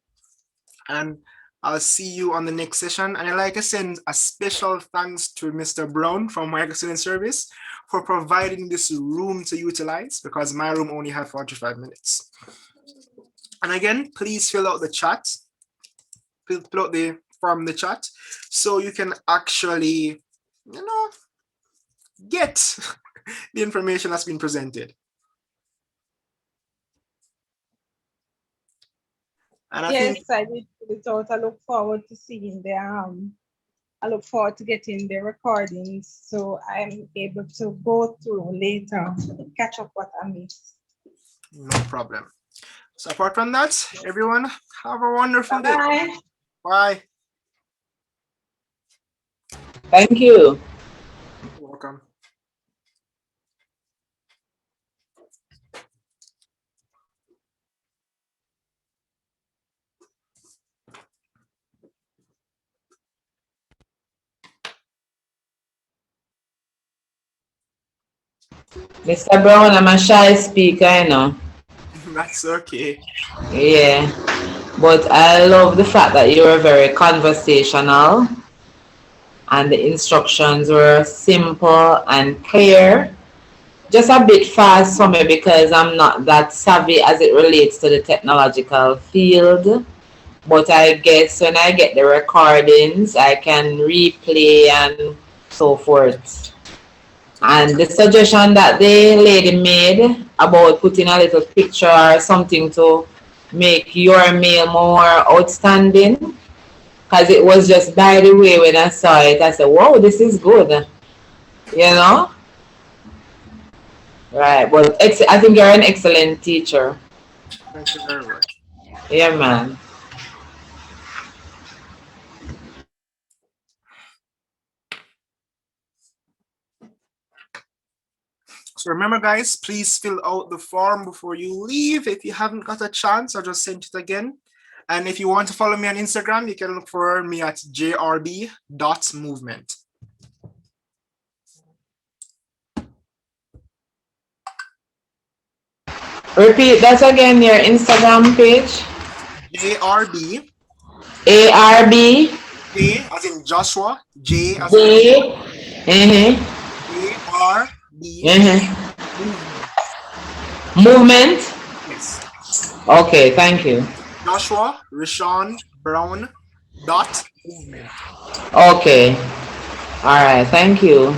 And I'll see you on the next session. And I'd like to send a special thanks to Mr. Brown from Micro Student Service for providing this room to utilize, because my room only had 45 minutes. And again, please fill out the chat. Fill out the form in the chat so you can actually, you know, get the information that's been presented. And I yes, think I did put it out. I look forward to seeing the I look forward to getting the recordings so I'm able to go through later, catch up what I missed. no problem. So apart from that, everyone have a wonderful day. Bye. Thank you. You're welcome. Mr. Brown, I'm a shy speaker, you know. That's okay. Yeah, but I love the fact that you were very conversational and the instructions were simple and clear. Just a bit fast for me because I'm not that savvy as it relates to the technological field. But I guess when I get the recordings, I can replay and so forth. And the suggestion that the lady made about putting a little picture or something to make your mail more outstanding, because it was just by the way when I saw it, I said, wow, this is good, you know? Right, but I think you're an excellent teacher. Thank you very much. Yeah, man. So remember, guys, please fill out the form before you leave. If you haven't got a chance, I'll just send it again. And if you want to follow me on Instagram, you can look for me at jrb.movement. Repeat that again, your Instagram page. JRB. ARB. J as in Joshua. J as in ARB. Movement. Yes. Okay, thank you. Joshua Rashawn Brown .movement. Okay. All right, thank you.